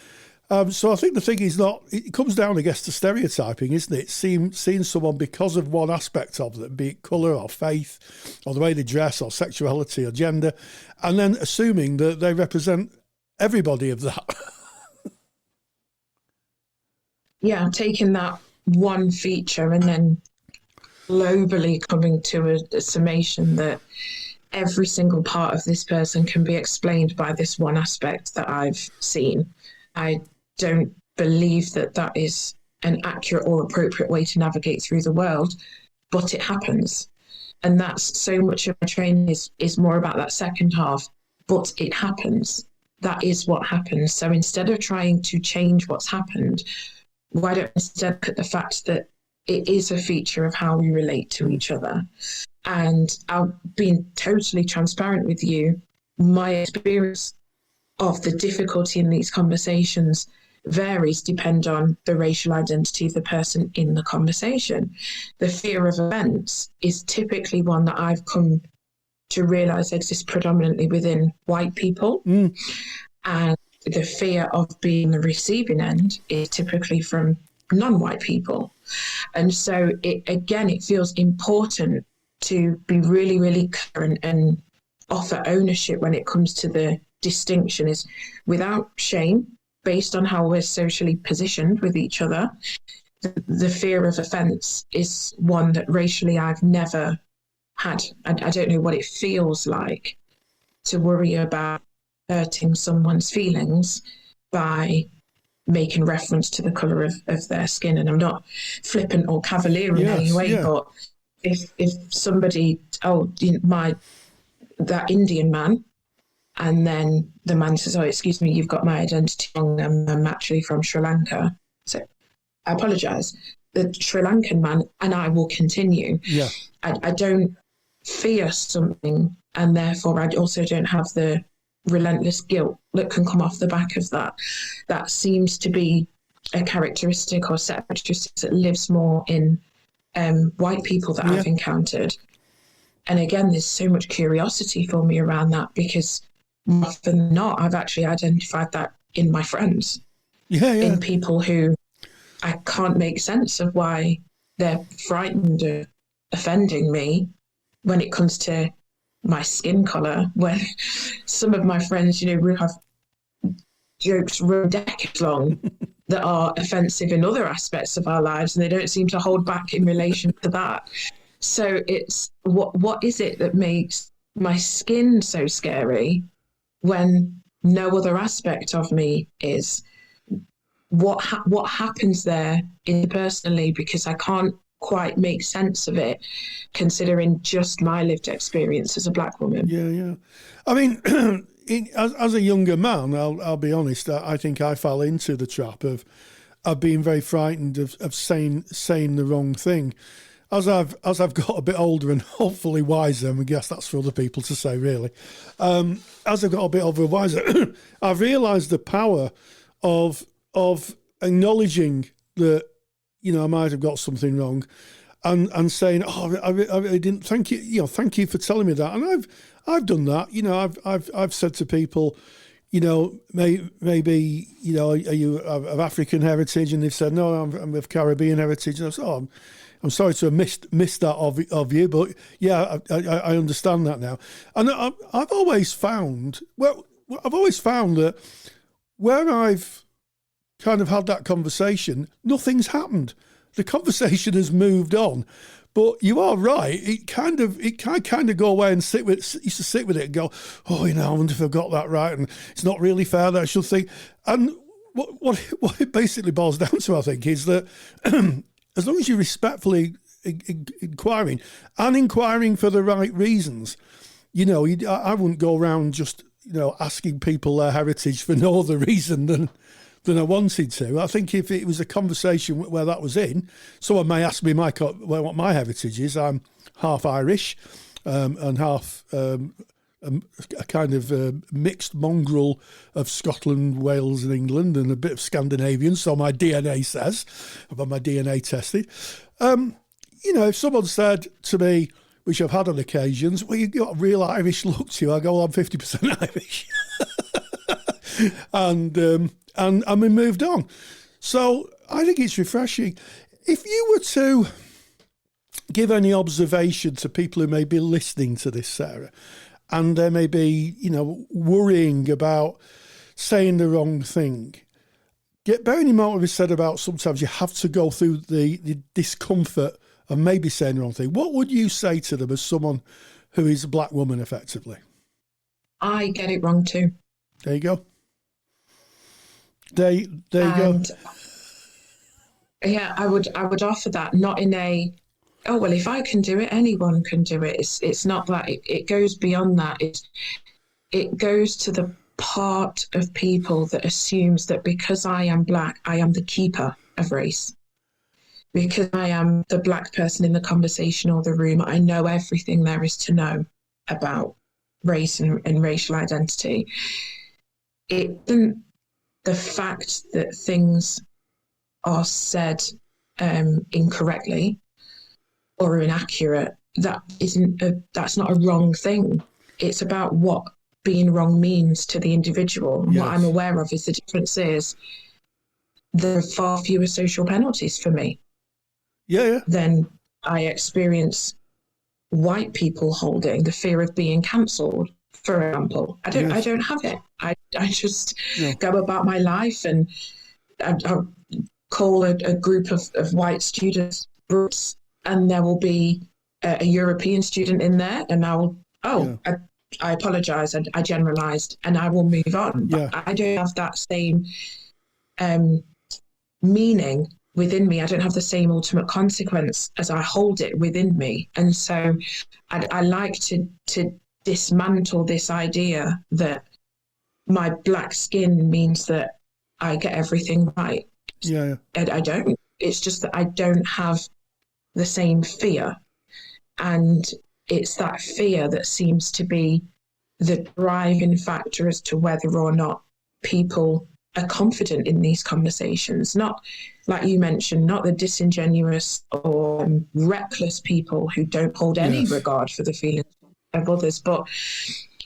So I think the thing is it comes down, I guess, to stereotyping, isn't it? Seeing someone because of one aspect of them, be it colour or faith or the way they dress or sexuality or gender, and then assuming that they represent everybody of that. Yeah, taking that one feature and then globally coming to a summation that every single part of this person can be explained by this one aspect that I've seen. I don't believe that is an accurate or appropriate way to navigate through the world, but it happens. And that's so much of my training is more about that second half, but it happens. That is what happens. So instead of trying to change what's happened, why don't we instead look at the fact that it is a feature of how we relate to each other? And I'll be totally transparent with you. My experience of the difficulty in these conversations varies depending on the racial identity of the person in the conversation. The fear of offence is typically one that I've come to realise exists predominantly within white people. And the fear of being the receiving end is typically from non-white people. And so it feels important to be really, really clear and offer ownership when it comes to the distinction, is without shame, based on how we're socially positioned with each other. The fear of offence is one that racially I've never had. I don't know what it feels like to worry about hurting someone's feelings by making reference to the colour of their skin. And I'm not flippant or cavalier in any way, but if somebody, that Indian man, and then the man says, oh, excuse me, you've got my identity wrong, I'm actually from Sri Lanka. So I apologise. The Sri Lankan man, and I will continue. Yeah. I don't fear something, and therefore I also don't have the relentless guilt that can come off the back of that. That seems to be a characteristic or set of characteristics that lives more in white people that I've encountered. And again, there's so much curiosity for me around that, because more often than not, I've actually identified that in my friends, in people who I can't make sense of why they're frightened of offending me when it comes to my skin colour, when some of my friends, we have jokes run decades long that are offensive in other aspects of our lives, and they don't seem to hold back in relation to that. So it's what is it that makes my skin so scary when no other aspect of me is? What happens there interpersonally, because I can't quite make sense of it, considering just my lived experience as a black woman. Yeah. I mean, as a younger man, I'll be honest, I think I fell into the trap of being very frightened of saying the wrong thing. As I've got a bit older and hopefully wiser, and I guess that's for other people to say, really. As I've got a bit older and wiser, I've realised the power of acknowledging that, I might have got something wrong, and saying, "Oh, I didn't. Thank you. Thank you for telling me that." And I've done that. I've said to people, maybe, are you of African heritage? And they've said, "No, I'm of Caribbean heritage." And I said, "Oh, I'm sorry to have missed that of you, but yeah, I understand that now." And I've always found that where I've kind of had that conversation, nothing's happened. The conversation has moved on. But you are right. It kind of go away and used to sit with it and go, "Oh, I wonder if I got that right, and it's not really fair that I should think." And what it basically boils down to, I think, is that as long as you're respectfully inquiring for the right reasons, I wouldn't go around just asking people their heritage for no other reason than I wanted to. I think if it was a conversation where that was in, someone may ask me what my heritage is. I'm half Irish and half a kind of mixed mongrel of Scotland, Wales and England, and a bit of Scandinavian, so my DNA says. I've had my DNA tested. If someone said to me, which I've had on occasions, "Well, you've got a real Irish look to you," I go, "Well, I'm 50% Irish." And we moved on. So I think it's refreshing. If you were to give any observation to people who may be listening to this, Sarah, and they may be, worrying about saying the wrong thing, bearing in mind what we said about sometimes you have to go through the discomfort of maybe saying the wrong thing, what would you say to them as someone who is a black woman, effectively? I get it wrong too. There you go. There you go. Yeah, I would offer that, not in a, "Oh, well, if I can do it, anyone can do it." It's not that. It goes beyond that. It goes to the part of people that assumes that because I am black, I am the keeper of race. Because I am the black person in the conversation or the room, I know everything there is to know about race and racial identity. It isn't the fact that things are said incorrectly or inaccurate. That's not a wrong thing. It's about what being wrong means to the individual. Yes. What I'm aware of is the difference is there are far fewer social penalties for me. Yeah. Than I experience white people holding, the fear of being cancelled, for example. I don't have it. I just go about my life, and I call a group of white students groups, and there will be a European student in there, and I apologise, and I generalised, and I will move on. Yeah. But I don't have that same meaning within me. I don't have the same ultimate consequence as I hold it within me. And so I like to dismantle this idea that my black skin means that I get everything right. Yeah. I don't. It's just that I don't have the same fear. And it's that fear that seems to be the driving factor as to whether or not people are confident in these conversations. Not, like you mentioned, not the disingenuous or reckless people who don't hold any regard for the feelings of others, but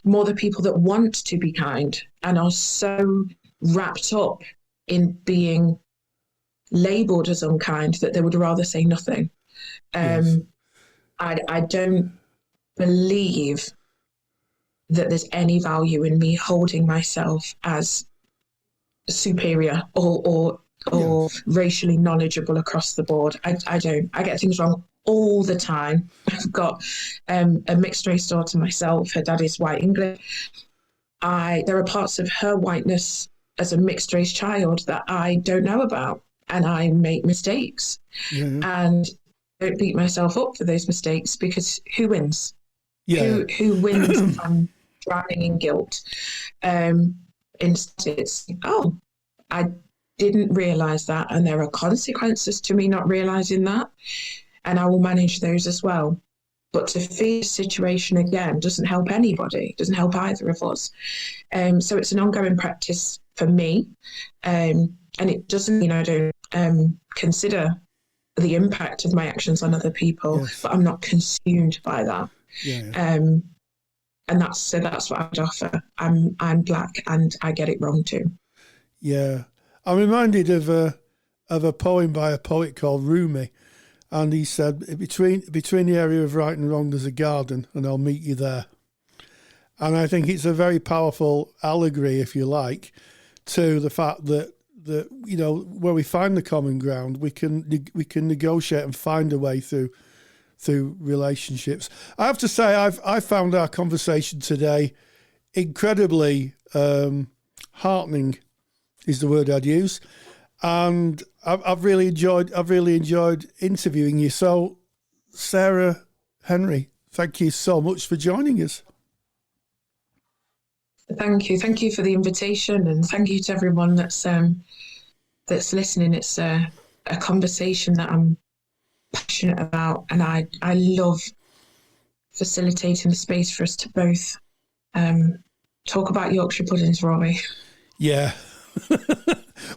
more the people that want to be kind and are so wrapped up in being labelled as unkind that they would rather say nothing. Yes. I don't believe that there's any value in me holding myself as superior or Yes. racially knowledgeable across the board. I don't. I get things wrong all the time. I've got a mixed race daughter myself. Her dad is white English. There are parts of her whiteness as a mixed race child that I don't know about, and I make mistakes. Yeah. And I don't beat myself up for those mistakes, because who wins? Yeah. Who wins if I'm drowning in guilt? Instead, it's, oh, I didn't realize that, and there are consequences to me not realizing that, and I will manage those as well. But to fear a situation again doesn't help anybody, doesn't help either of us. So it's an ongoing practice for me, and it doesn't mean I don't consider the impact of my actions on other people, Yes. but I'm not consumed by that. Yeah. And that's what I would offer. I'm black, and I get it wrong too. Yeah. I'm reminded of a poem by a poet called Rumi, and he said, between the area of right and wrong there's a garden, and I'll meet you there. And I think it's a very powerful allegory, if you like, to the fact that where we find the common ground, we can negotiate and find a way through relationships. I have to say, I found our conversation today incredibly heartening, is the word I'd use, and I've really enjoyed interviewing you. So, Sarah Henry, thank you so much for joining us. Thank you for the invitation, and thank you to everyone that's listening. It's a conversation that I'm passionate about, and I love facilitating the space for us to both talk about Yorkshire puddings, Rory. Yeah.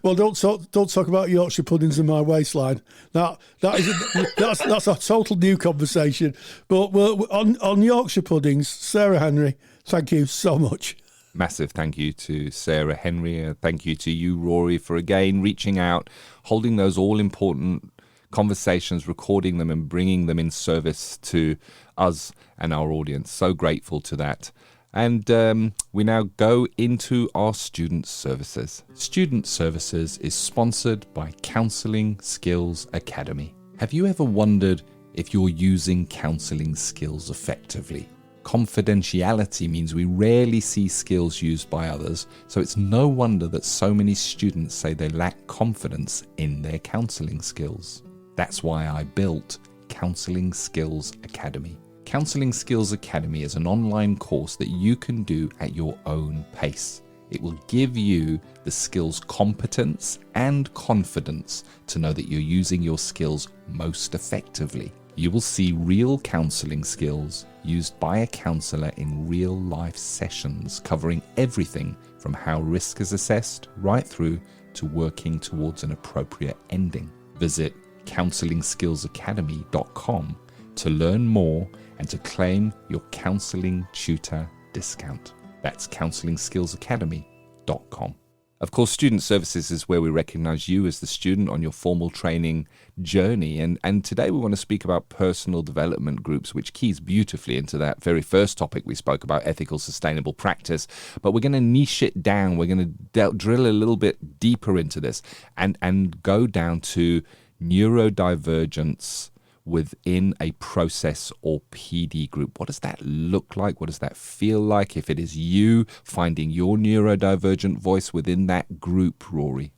Well, don't talk about Yorkshire puddings in my waistline. That's a total new conversation. But on Yorkshire puddings, Sarah Henry, thank you so much. Massive thank you to Sarah Henry. Thank you to you, Rory, for again reaching out, holding those all-important conversations, recording them and bringing them in service to us and our audience. So grateful to that. And we now go into our student services. Student services is sponsored by Counselling Skills Academy. Have you ever wondered if you're using counselling skills effectively? Confidentiality means we rarely see skills used by others, so it's no wonder that so many students say they lack confidence in their counselling skills. That's why I built Counselling Skills Academy. Counselling Skills Academy is an online course that you can do at your own pace. It will give you the skills competence and confidence to know that you're using your skills most effectively. You will see real counselling skills used by a counsellor in real life sessions, covering everything from how risk is assessed right through to working towards an appropriate ending. Visit counsellingskillsacademy.com to learn more and to claim your counselling tutor discount. That's counsellingskillsacademy.com. Of course, student services is where we recognise you as the student on your formal training journey. And today we want to speak about personal development groups, which keys beautifully into that very first topic we spoke about, ethical, sustainable practice. But we're going to niche it down. We're going to drill a little bit deeper into this and go down to neurodivergence within a process or PD group. What does that look like? What does that feel like? If it is you finding your neurodivergent voice within that group, Rory.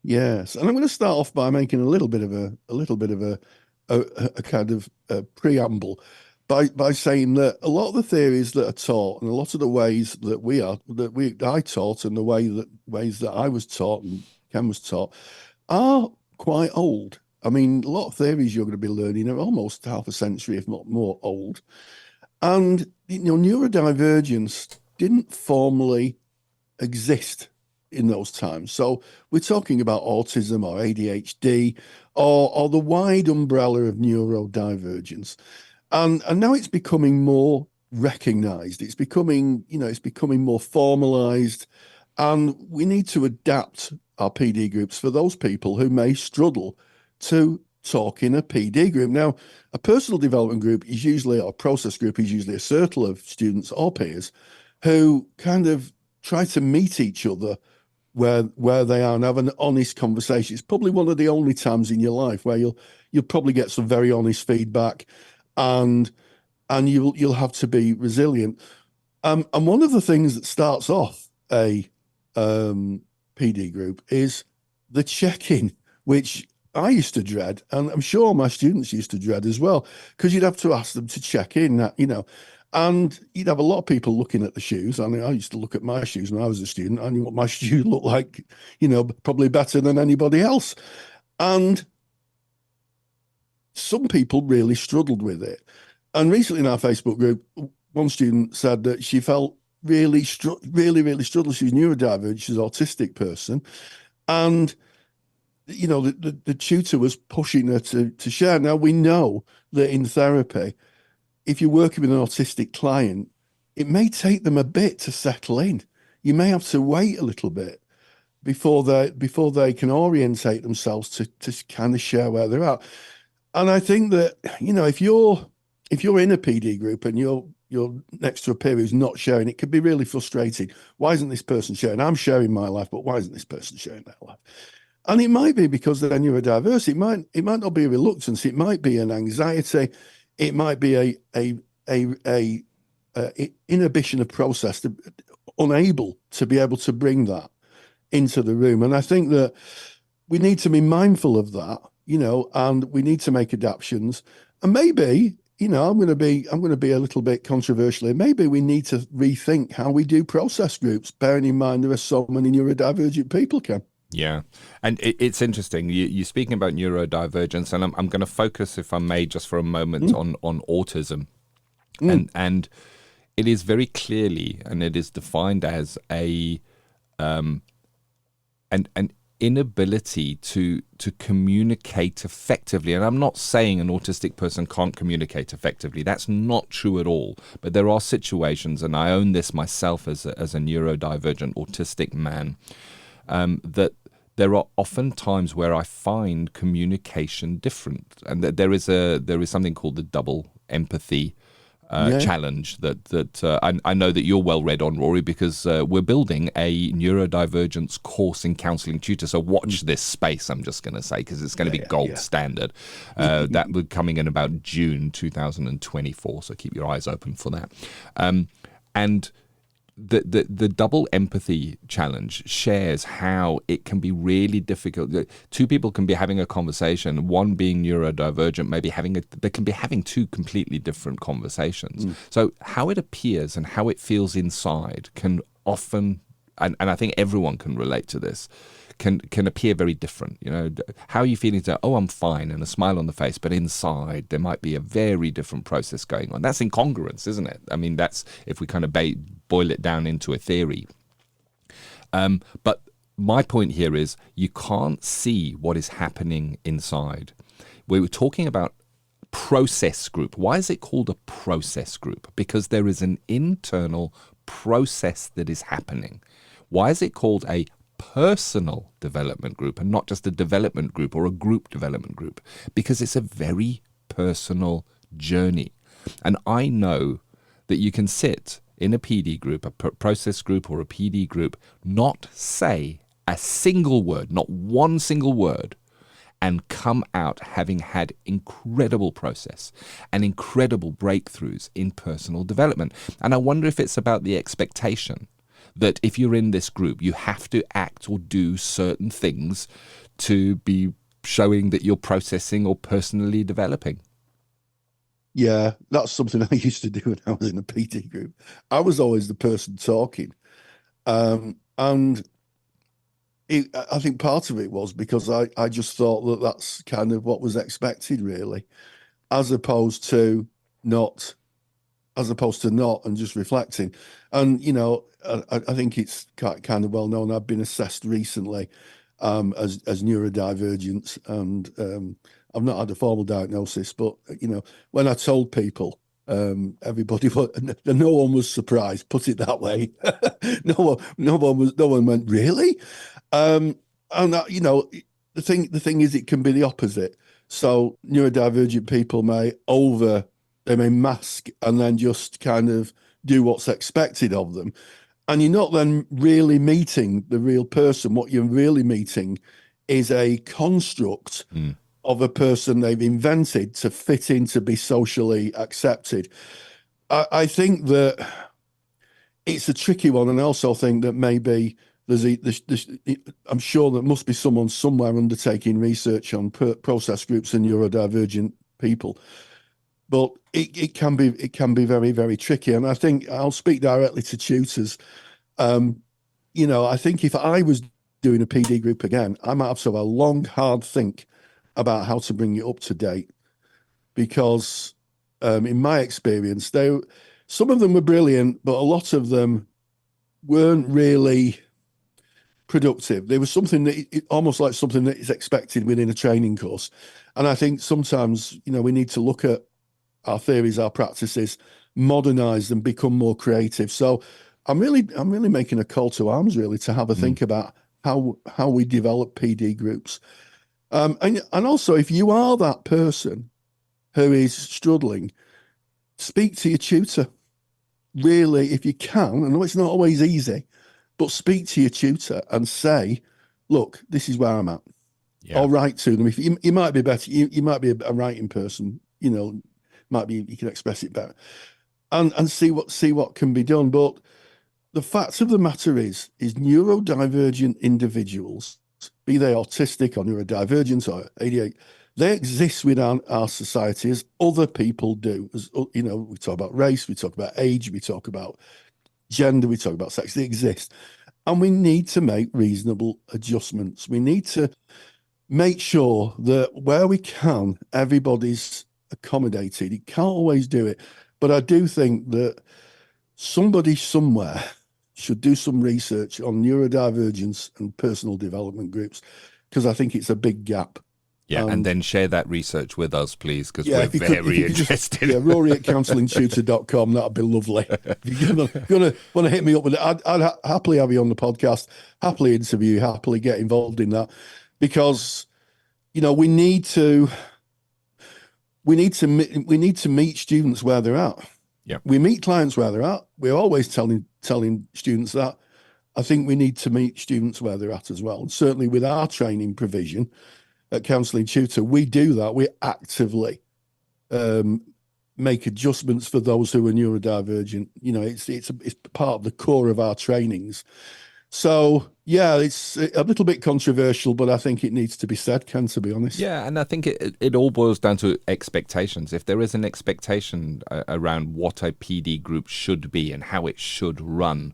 Yes, and I'm going to start off by making a little bit of a kind of preamble by saying that a lot of the theories that are taught and a lot of the ways that I taught and the ways that I was taught and Ken was taught are quite old. I mean, a lot of theories you're going to be learning are almost half a century, if not more, old. And, neurodivergence didn't formally exist in those times. So we're talking about autism or ADHD or the wide umbrella of neurodivergence. And now it's becoming more recognized. It's becoming more formalized. And we need to adapt our PD groups for those people who may struggle to talk in a PD group. Now, a personal development group is usually, or a process group is usually a circle of students or peers who kind of try to meet each other where they are and have an honest conversation. It's probably one of the only times in your life where you'll probably get some very honest feedback, and you'll have to be resilient. And one of the things that starts off a PD group is the check-in, which I used to dread, and I'm sure my students used to dread as well, because you'd have to ask them to check in, and you'd have a lot of people looking at the shoes. I mean, I used to look at my shoes when I was a student. I knew what my shoes looked like, probably better than anybody else. And some people really struggled with it. And recently in our Facebook group, one student said that she felt really struggled. She was neurodivergent, she's an autistic person. And, the tutor was pushing her to share. Now, we know that in therapy, if you're working with an autistic client, it may take them a bit to settle in. You may have to wait a little bit before they can orientate themselves to kind of share where they're at. And I think that, if you're in a PD group and you're next to a peer who's not sharing, it can be really frustrating. Why isn't this person sharing? I'm sharing my life, but why isn't this person sharing their life? And it might be because they're neurodiverse. It might not be a reluctance. It might be an anxiety. It might be a inhibition of process, unable to be able to bring that into the room. And I think that we need to be mindful of that, and we need to make adaptations. And maybe, I'm going to be a little bit controversial here. Maybe we need to rethink how we do process groups, bearing in mind there are so many neurodivergent people, Ken. Yeah. And it's interesting. You're speaking about neurodivergence, and I'm going to focus, if I may, just for a moment on autism. And it is very clearly, and it is defined as an inability to communicate effectively. And I'm not saying an autistic person can't communicate effectively. That's not true at all. But there are situations, and I own this myself as a neurodivergent autistic man, that there are often times where I find communication different, and that there is something called the double empathy challenge that I know that you're well read on, Rory, because we're building a neurodivergence course in Counselling Tutor. So watch this space, I'm just going to say, because it's going to be gold standard. That will be coming in about June 2024. So keep your eyes open for that. And the double empathy challenge shares how it can be really difficult. Two people can be having a conversation, one being neurodivergent, they can be having two completely different conversations. So how it appears and how it feels inside can often, and I think everyone can relate to this, can appear very different. How are you feeling today? Oh, I'm fine, and a smile on the face, but inside there might be a very different process going on. That's incongruence, isn't it? I mean, that's if we kind of boil it down into a theory. But my point here is you can't see what is happening inside. We were talking about process group. Why is it called a process group? Because there is an internal process that is happening. Why is it called a personal development group and not just a development group or a group development group? Because it's a very personal journey. And I know that you can sit in a PD group, a process group or a PD group, not say a single word, not one single word, and come out having had incredible process and incredible breakthroughs in personal development. And I wonder if it's about the expectation that if you're in this group, you have to act or do certain things to be showing that you're processing or personally developing. Yeah, that's something I used to do when I was in a PT group. I was always the person talking. And I think part of it was because I just thought that that's kind of what was expected, really, as opposed to not and just reflecting. And, I think it's kind of well known. I've been assessed recently as neurodivergent, and I've not had a formal diagnosis, but, when I told people, everybody, no one was surprised, put it that way. No one went, really? And, the thing is, it can be the opposite. So neurodivergent people may mask and then just kind of do what's expected of them. And you're not then really meeting the real person. What you're really meeting is a construct of a person they've invented to fit in, to be socially accepted. I think that it's a tricky one. And I also think that maybe I'm sure there must be someone somewhere undertaking research on process groups and neurodivergent people. But it can be very, very tricky. And I think I'll speak directly to tutors. I think if I was doing a PD group again, I might have to have a long, hard think about how to bring it up to date. Because in my experience, some of them were brilliant, but a lot of them weren't really productive. There was something almost like something that is expected within a training course. And I think sometimes, we need to look at our theories, our practices, modernize them, become more creative. So I'm really making a call to arms, really, to have a think about how we develop PD groups. And also, if you are that person who is struggling, speak to your tutor. Really, if you can, I know it's not always easy, but speak to your tutor and say, look, this is where I'm at. Yeah. Or write to them. If you might be better, you might be a writing person, might be, you can express it better, and see what can be done. But the fact of the matter is neurodivergent individuals, be they autistic or neurodivergent or ADHD, they exist within our society as other people do. As we talk about race, we talk about age, we talk about gender, we talk about sex. They exist, and we need to make reasonable adjustments. We need to make sure that where we can, everybody's accommodated. You can't always do it, but I do think that somebody somewhere should do some research on neurodivergence and personal development groups, because I think it's a big gap. Yeah, and then share that research with us, please, because we're very interested. Rory at counsellingtutor.com, that'd be lovely. If you're gonna want to hit me up with it, I'd happily have you on the podcast, happily interview you, happily get involved in that, because we need to meet students where they're at. Yeah, we meet clients where they're at. We're always telling students that. I think we need to meet students where they're at as well. And certainly with our training provision at Counselling Tutor, we do that. We actively make adjustments for those who are neurodivergent. It's part of the core of our trainings. So, yeah, it's a little bit controversial, but I think it needs to be said, Ken, to be honest. Yeah, and I think it all boils down to expectations. If there is an expectation around what a PD group should be and how it should run,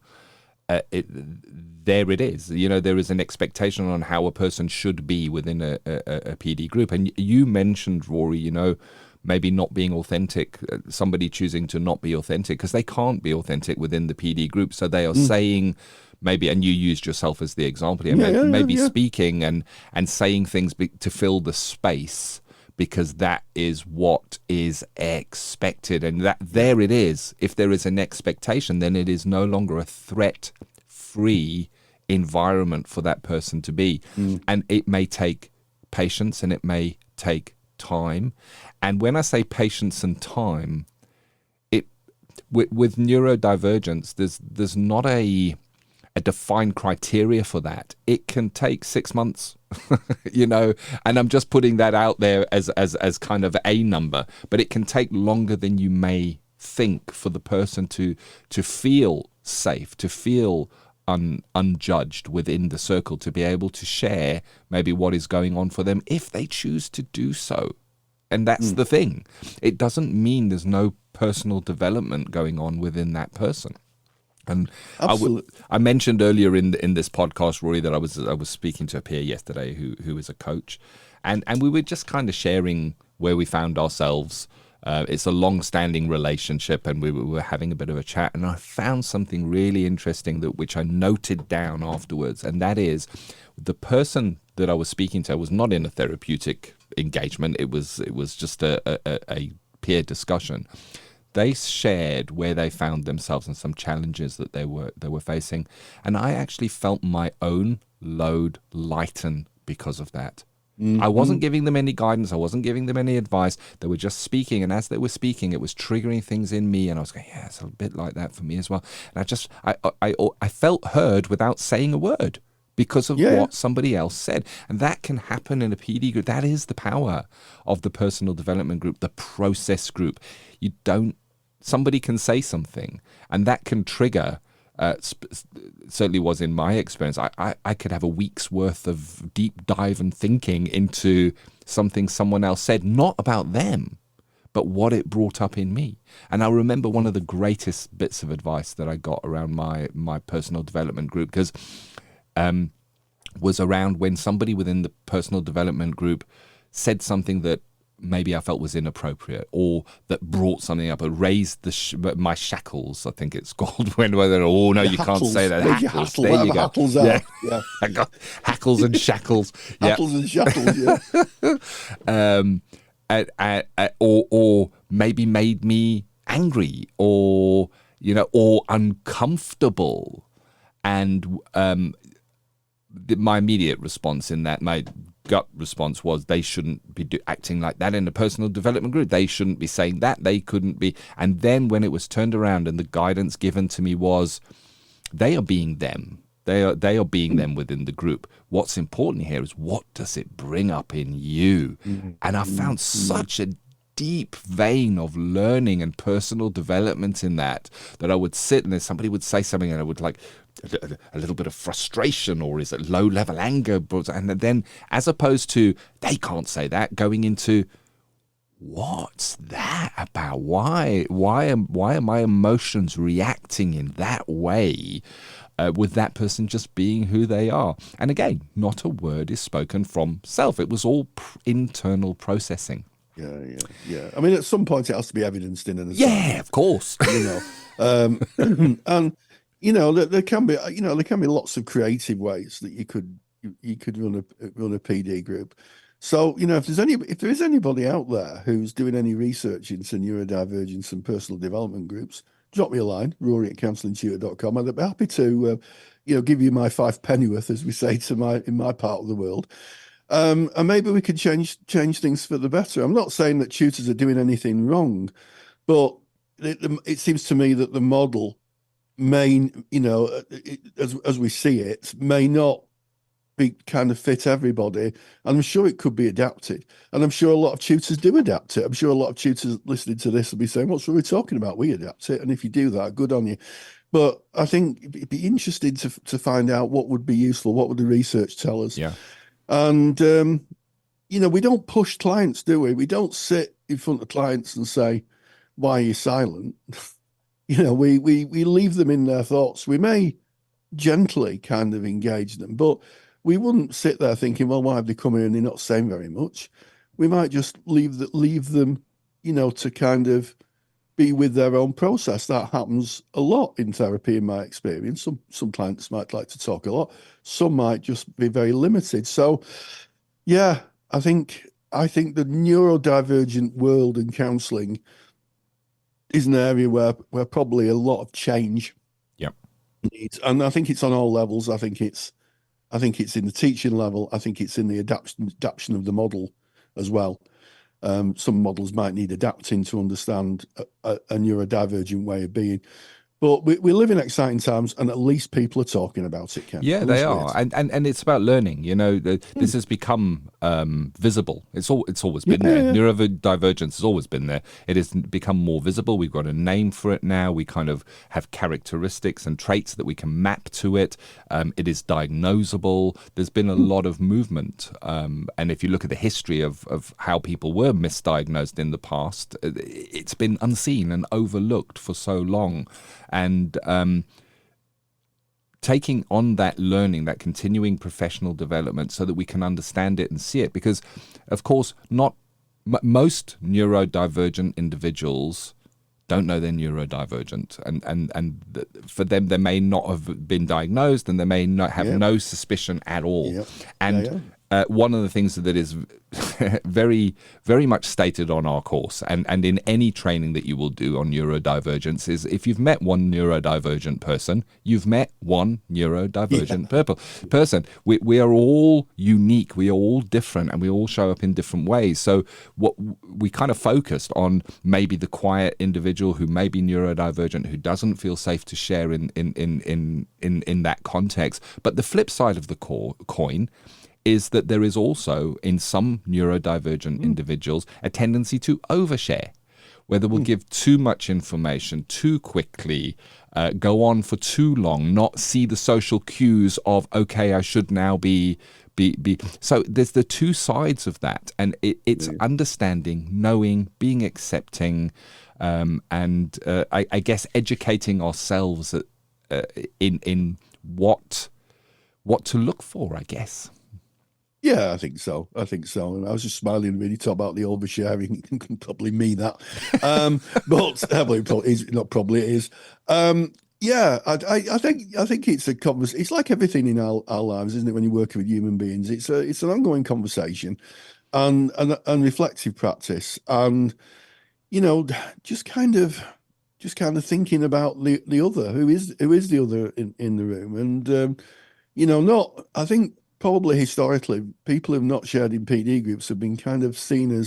there it is. There is an expectation on how a person should be within a PD group. And you mentioned, Rory, maybe not being authentic, somebody choosing to not be authentic because they can't be authentic within the PD group. So they are saying maybe, and you used yourself as the example here, speaking and saying things to fill the space because that is what is expected. And that there it is. If there is an expectation, then it is no longer a threat-free environment for that person to be. And it may take patience and it may take time. And when I say patience and time, with neurodivergence, there's not a defined criteria for that. It can take 6 months, and I'm just putting that out there as kind of a number, but it can take longer than you may think for the person to feel safe, to feel unjudged within the circle, to be able to share maybe what is going on for them if they choose to do so. And that's the thing. It doesn't mean there's no personal development going on within that person. And I mentioned earlier in this podcast, Rory, that I was speaking to a peer yesterday who is a coach, and we were just kind of sharing where we found ourselves. It's a long-standing relationship, and we were having a bit of a chat, and I found something really interesting which I noted down afterwards, and that is the person that I was speaking to was not in a therapeutic engagement. It was just a peer discussion. They shared where they found themselves and some challenges that they were facing, and I actually felt my own load lighten because of that. I wasn't giving them any guidance. I wasn't giving them any advice. They were just speaking. And as they were speaking, it was triggering things in me. And I was going, yeah, it's a bit like that for me as well. And I felt heard without saying a word because of what somebody else said. And that can happen in a PD group. That is the power of the personal development group, the process group. Somebody can say something and that can trigger, certainly was in my experience, I could have a week's worth of deep dive and thinking into something someone else said, not about them, but what it brought up in me. And I remember one of the greatest bits of advice that I got around my personal development group, because was around when somebody within the personal development group said something that maybe I felt was inappropriate, or that brought something up, or raised my shackles, I think it's called. When oh no, you can't say that. Hackles. There you go. Hackles yeah. Yeah. I got hackles and shackles. Hackles and shackles. Yeah. Or maybe made me angry, or or uncomfortable, and my immediate response in that, my gut response was, they shouldn't be acting like that in a personal development group. They shouldn't be saying that. They couldn't be. And then when it was turned around and the guidance given to me was, they are being them. They are being them within the group. What's important here is, what does it bring up in you? And I found such a deep vein of learning and personal development in that I would sit and then somebody would say something and I would like a little bit of frustration, or is it low level anger, and then as opposed to they can't say that, going into what's that about, why are my emotions reacting in that way, with that person just being who they are. And again, not a word is spoken from self. It was all internal processing. Yeah. I mean, at some point it has to be evidenced in an assignment. Yeah, of course. And there can be lots of creative ways that you could run a PD group. So if there is anybody out there who's doing any research into neurodivergence and personal development groups, drop me a line, Rory at CounsellingTutor.com. I'd be happy to give you my 5 pennyworth, as we say in my part of the world. And maybe we could change things for the better. I'm not saying that tutors are doing anything wrong, but it seems to me that the model may, as we see it, may not be kind of fit everybody. And I'm sure it could be adapted. And I'm sure a lot of tutors do adapt it. I'm sure a lot of tutors listening to this will be saying, what's Rory talking about? We adapt it. And if you do that, good on you. But I think it'd be interesting to find out what would be useful. What would the research tell us? Yeah. And, we don't push clients, do we? We don't sit in front of clients and say, why are you silent? We leave them in their thoughts. We may gently kind of engage them, but we wouldn't sit there thinking, well, why have they come here and they're not saying very much? We might just leave them, to kind of be with their own process. That happens a lot in therapy, in my experience. Some clients might like to talk a lot. Some might just be very limited. So, yeah, I think the neurodivergent world in counselling is an area where probably a lot of change needs. And I think it's on all levels. I think it's in the teaching level. I think it's in the adaptation of the model as well. Some models might need adapting to understand a neurodivergent way of being. But we live in exciting times, and at least people are talking about it, Ken. Yeah, they are. And it's about learning. This has become visible. It's always been there. Neurodivergence has always been there. It has become more visible. We've got a name for it now. We kind of have characteristics and traits that we can map to it. It is diagnosable. There's been a lot of movement. And if you look at the history of how people were misdiagnosed in the past, it's been unseen and overlooked for so long. And taking on that learning, that continuing professional development, so that we can understand it and see it. Because, of course, most neurodivergent individuals don't know they're neurodivergent, and for them, they may not have been diagnosed, and they may not have no suspicion at all. And one of the things that is very, very much stated on our course and in any training that you will do on neurodivergence is if you've met one neurodivergent person, you've met one neurodivergent person. We are all unique, we are all different, and we all show up in different ways. So what we kind of focused on maybe the quiet individual who may be neurodivergent, who doesn't feel safe to share in that context. But the flip side of the coin is that there is also, in some neurodivergent individuals, a tendency to overshare, where they will give too much information too quickly, go on for too long, not see the social cues of, okay, I should now be. So there's the two sides of that, and it's understanding, knowing, being accepting, and I guess educating ourselves in what to look for, I guess. Yeah, I think so. And I was just smiling when you talk about the oversharing. You can probably mean that. But it is. Yeah, I think it's a conversation. It's like everything in our lives, isn't it? When you're working with human beings, it's an ongoing conversation and reflective practice, and just kind of thinking about the other, who is the other in the room, and I think. Probably historically, people who've not shared in PD groups have been kind of seen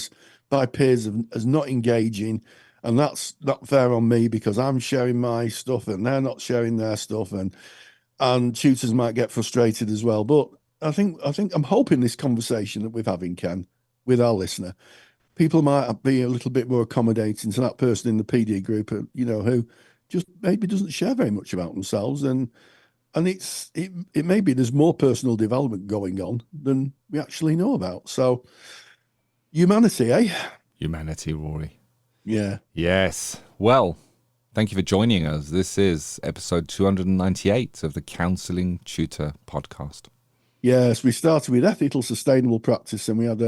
by peers as not engaging, and that's not fair on me because I'm sharing my stuff and they're not sharing their stuff, and tutors might get frustrated as well. But I think I'm hoping this conversation that we're having, Ken, with our listener, people might be a little bit more accommodating to that person in the PD group, who just maybe doesn't share very much about themselves, and it may be there's more personal development going on than we actually know about. So humanity, eh? Humanity, Rory. Yeah. Yes. Well, thank you for joining us. This is episode 298 of the Counselling Tutor Podcast. Yes, we started with ethical, sustainable practice, and we had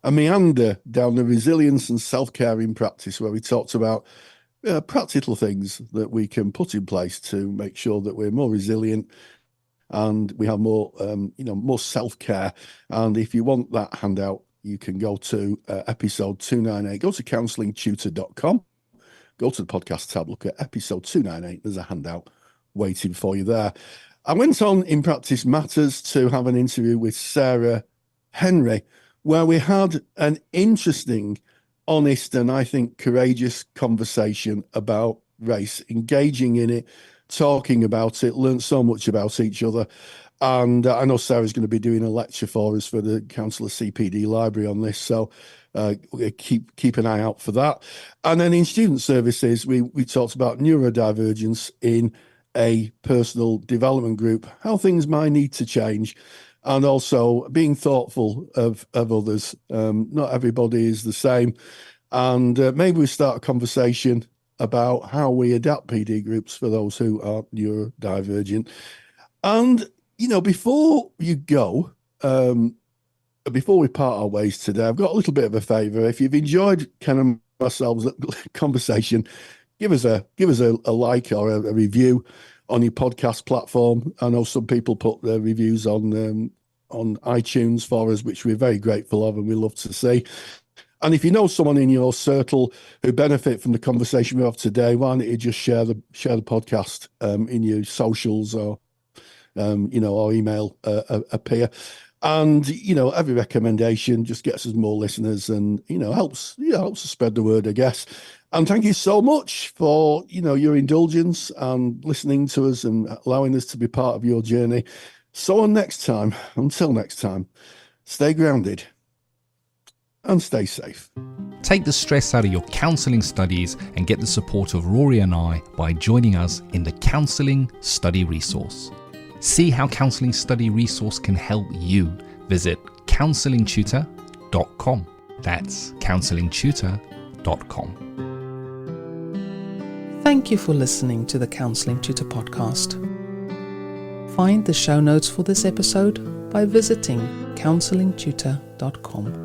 a meander down the resilience and self-care in practice, where we talked about practical things that we can put in place to make sure that we're more resilient and we have more, more self-care. And if you want that handout, you can go to episode 298. Go to counsellingtutor.com. Go to the podcast tab, look at episode 298. There's a handout waiting for you there. I went on in Practice Matters to have an interview with Sarah Henry, where we had an interesting, honest, and I think courageous conversation about race, engaging in it, talking about it, learned so much about each other. And I know Sarah's going to be doing a lecture for us for the Counsellor CPD library on this. So keep an eye out for that. And then in student services, we talked about neurodivergence in a personal development group, how things might need to change, and also being thoughtful of others. Not everybody is the same. And maybe we start a conversation about how we adapt PD groups for those who are neurodivergent. And, before you go, before we part our ways today, I've got a little bit of a favour. If you've enjoyed kind of ourselves conversation, give us a like or a review on your podcast platform. I know some people put their reviews on iTunes for us, which we're very grateful of and we love to see. And if you know someone in your circle who benefit from the conversation we have today, why don't you just share the podcast in your socials or or email a peer. And every recommendation just gets us more listeners and helps us spread the word, I guess. And thank you so much for your indulgence and listening to us and allowing us to be part of your journey. So until next time, stay grounded and stay safe. Take the stress out of your counselling studies and get the support of Rory and I by joining us in the Counselling Study Resource. See how Counselling Study Resource can help you. Visit counsellingtutor.com. That's counsellingtutor.com. Thank you for listening to the Counselling Tutor Podcast. Find the show notes for this episode by visiting counsellingtutor.com.